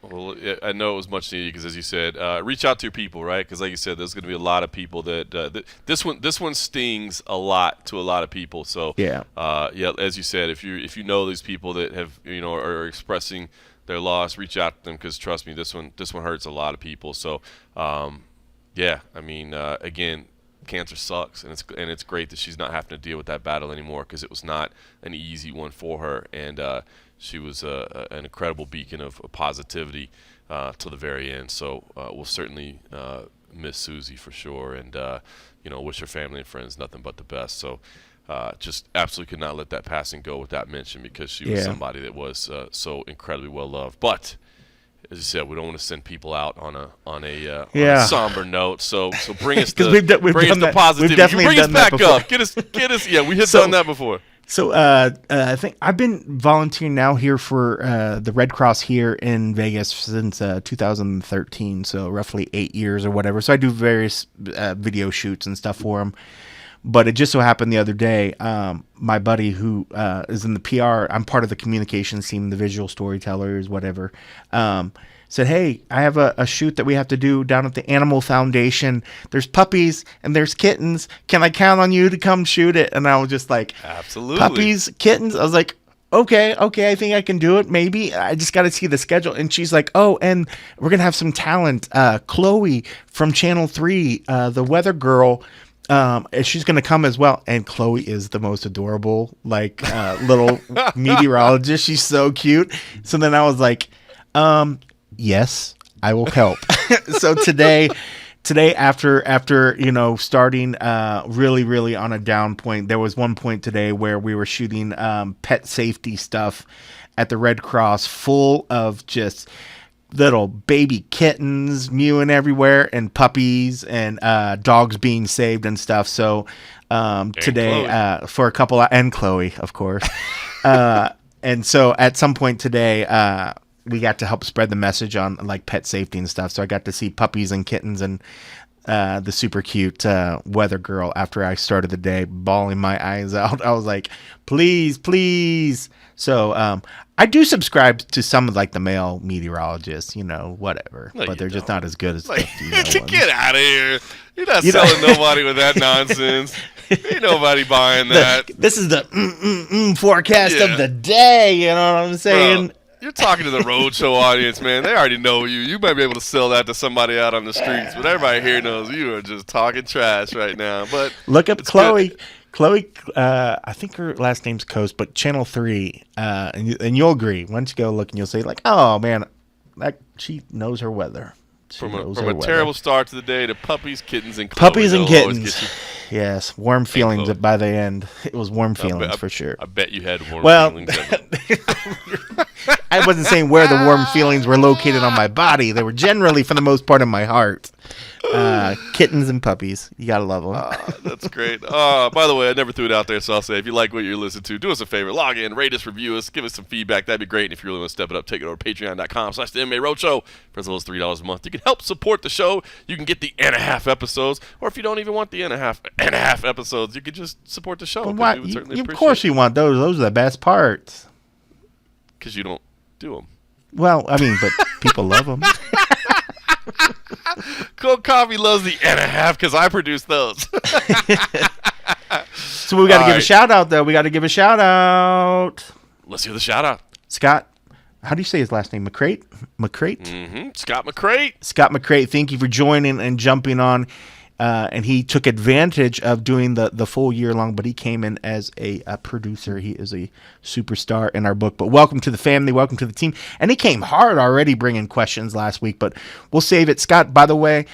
Well, I know it was much needed, because as you said, reach out to your people, right? Because like you said, there's going to be a lot of people that this one stings a lot to a lot of people. So yeah, as you said, if you know these people that have, you know, are expressing their loss, reach out to them, because trust me, this one hurts a lot of people. So yeah, I mean, again, cancer sucks, and it's great that she's not having to deal with that battle anymore, because it was not an easy one for her, and she was an incredible beacon of positivity till the very end. So we'll certainly miss Susie for sure, and you know, wish her family and friends nothing but the best. So just absolutely could not let that passing go without mention, because she was somebody that was so incredibly well loved. But as you said, we don't want to send people out on a somber note. So bring us the positivity. Bring us back up. Get us. Yeah, we have done that before. So I think I've been volunteering now here for the Red Cross here in Vegas since 2013. So roughly 8 years or whatever. So I do various video shoots and stuff for them. But it just so happened the other day, my buddy who is in the PR, I'm part of the communications team, the visual storytellers, whatever, said, hey, I have a shoot that we have to do down at the Animal Foundation. There's puppies and there's kittens. Can I count on you to come shoot it? And I was just like, absolutely. Puppies, kittens? I was like, okay, I think I can do it. Maybe. I just got to see the schedule. And she's like, oh, and we're going to have some talent. Chloe from Channel 3, the weather girl, she's going to come as well. And Chloe is the most adorable, like, little meteorologist. She's so cute. So then I was like, yes, I will help. So today after, you know, starting, really on a down point, there was one point today where we were shooting, pet safety stuff at the Red Cross, full of just little baby kittens mewing everywhere, and puppies and dogs being saved and stuff. So today for a couple and Chloe, of course. And so at some point today we got to help spread the message on like pet safety and stuff. So I got to see puppies and kittens and the super cute weather girl after I started the day, bawling my eyes out. I was like, please. So I do subscribe to some of like the male meteorologists, you know, whatever. No, but they're just not as good as like, get out of here. You're not selling nobody with that nonsense. Ain't nobody buying that. This is the forecast of the day, you know what I'm saying? Bro, you're talking to the roadshow audience, man. They already know you. You might be able to sell that to somebody out on the streets, but everybody here knows you are just talking trash right now. But look up Chloe. Good. Chloe, I think her last name's Coast, but Channel 3, and you'll agree. Once you go look and you'll say, like, oh, man, she knows her weather. From a terrible start to the day to puppies, kittens, and Chloe. Puppies and kittens. Yes, warm feelings by the end. It was warm feelings for sure. I bet you had warm feelings. I wasn't saying where the warm feelings were located on my body. They were generally, for the most part, in my heart. Kittens and puppies. You got to love them. That's great. By the way, I never threw it out there, so I'll say, if you like what you're listening to, do us a favor. Log in, rate us, review us, give us some feedback. That'd be great. And if you really want to step it up, take it over to patreon.com/the MMA Roadshow for as little as $3 a month. You can help support the show. You can get the and a half episodes. Or if you don't even want the and a half episodes, you can just support the show. Why? Of course you want those. Those are the best parts. Because you don't do them. Well, I mean, but people love them. Cold Coffee loves the and a half because I produce those. So we got to give a shout out, though. We got to give a shout out. Let's hear the shout out. Scott, how do you say his last name? McCrate? Mm-hmm. Scott McCrate. Scott McCrate, thank you for joining and jumping on. And he took advantage of doing the full year long, but he came in as a producer. He is a superstar in our book. But welcome to the family. Welcome to the team. And he came hard already bringing questions last week, but we'll save it. Scott, by the way,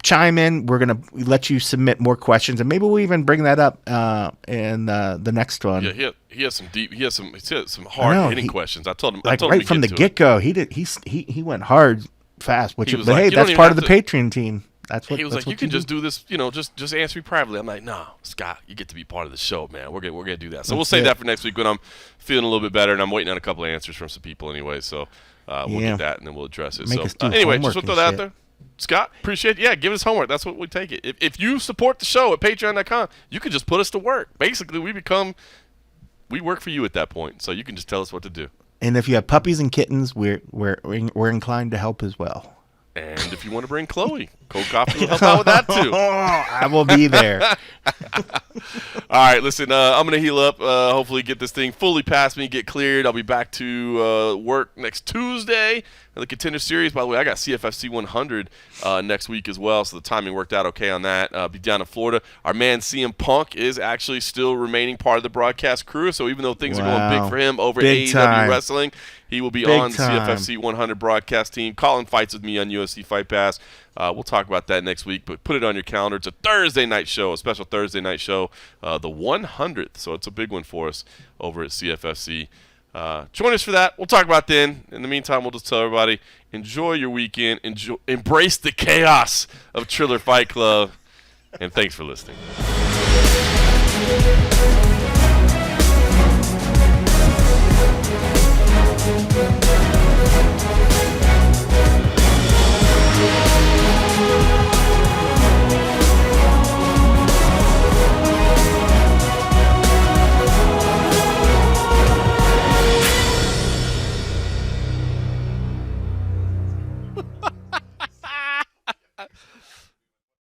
chime in. We're going to let you submit more questions, and maybe we'll even bring that up in the next one. Yeah, he has some deep. He has some hard hitting questions. I told him right from the get go. He went hard fast. But hey, that's part of the Patreon team. That's what he was like. You can just do this, just answer me privately. I'm like, no, Scott, you get to be part of the show, man. We're gonna do that. So we'll save that for next week when I'm feeling a little bit better, and I'm waiting on a couple of answers from some people anyway. So we'll get that, and then we'll address it. Anyway, just want to throw that out there. Scott, appreciate it. Yeah, give us homework. That's what we take it. If you support the show at patreon.com, you can just put us to work. Basically, we work for you at that point. So you can just tell us what to do. And if you have puppies and kittens, we're inclined to help as well. And if you want to bring Chloe, Cold Coffee will help out with that too. I will be there. All right, listen, I'm going to heal up, hopefully get this thing fully past me, get cleared. I'll be back to work next Tuesday. The Contender Series, by the way, I got CFFC 100 next week as well, so the timing worked out okay on that. Be down in Florida. Our man CM Punk is actually still remaining part of the broadcast crew, so even though things are going big for him over at AEW Wrestling, he will be on the CFFC 100 broadcast team, calling fights with me on UFC Fight Pass. We'll talk about that next week, but put it on your calendar. It's a Thursday night show, a special Thursday night show, the 100th, so it's a big one for us over at CFFC. Join us for that. We'll talk about then. In the meantime, we'll just tell everybody, enjoy your weekend. Embrace the chaos of Triller Fight Club. And thanks for listening.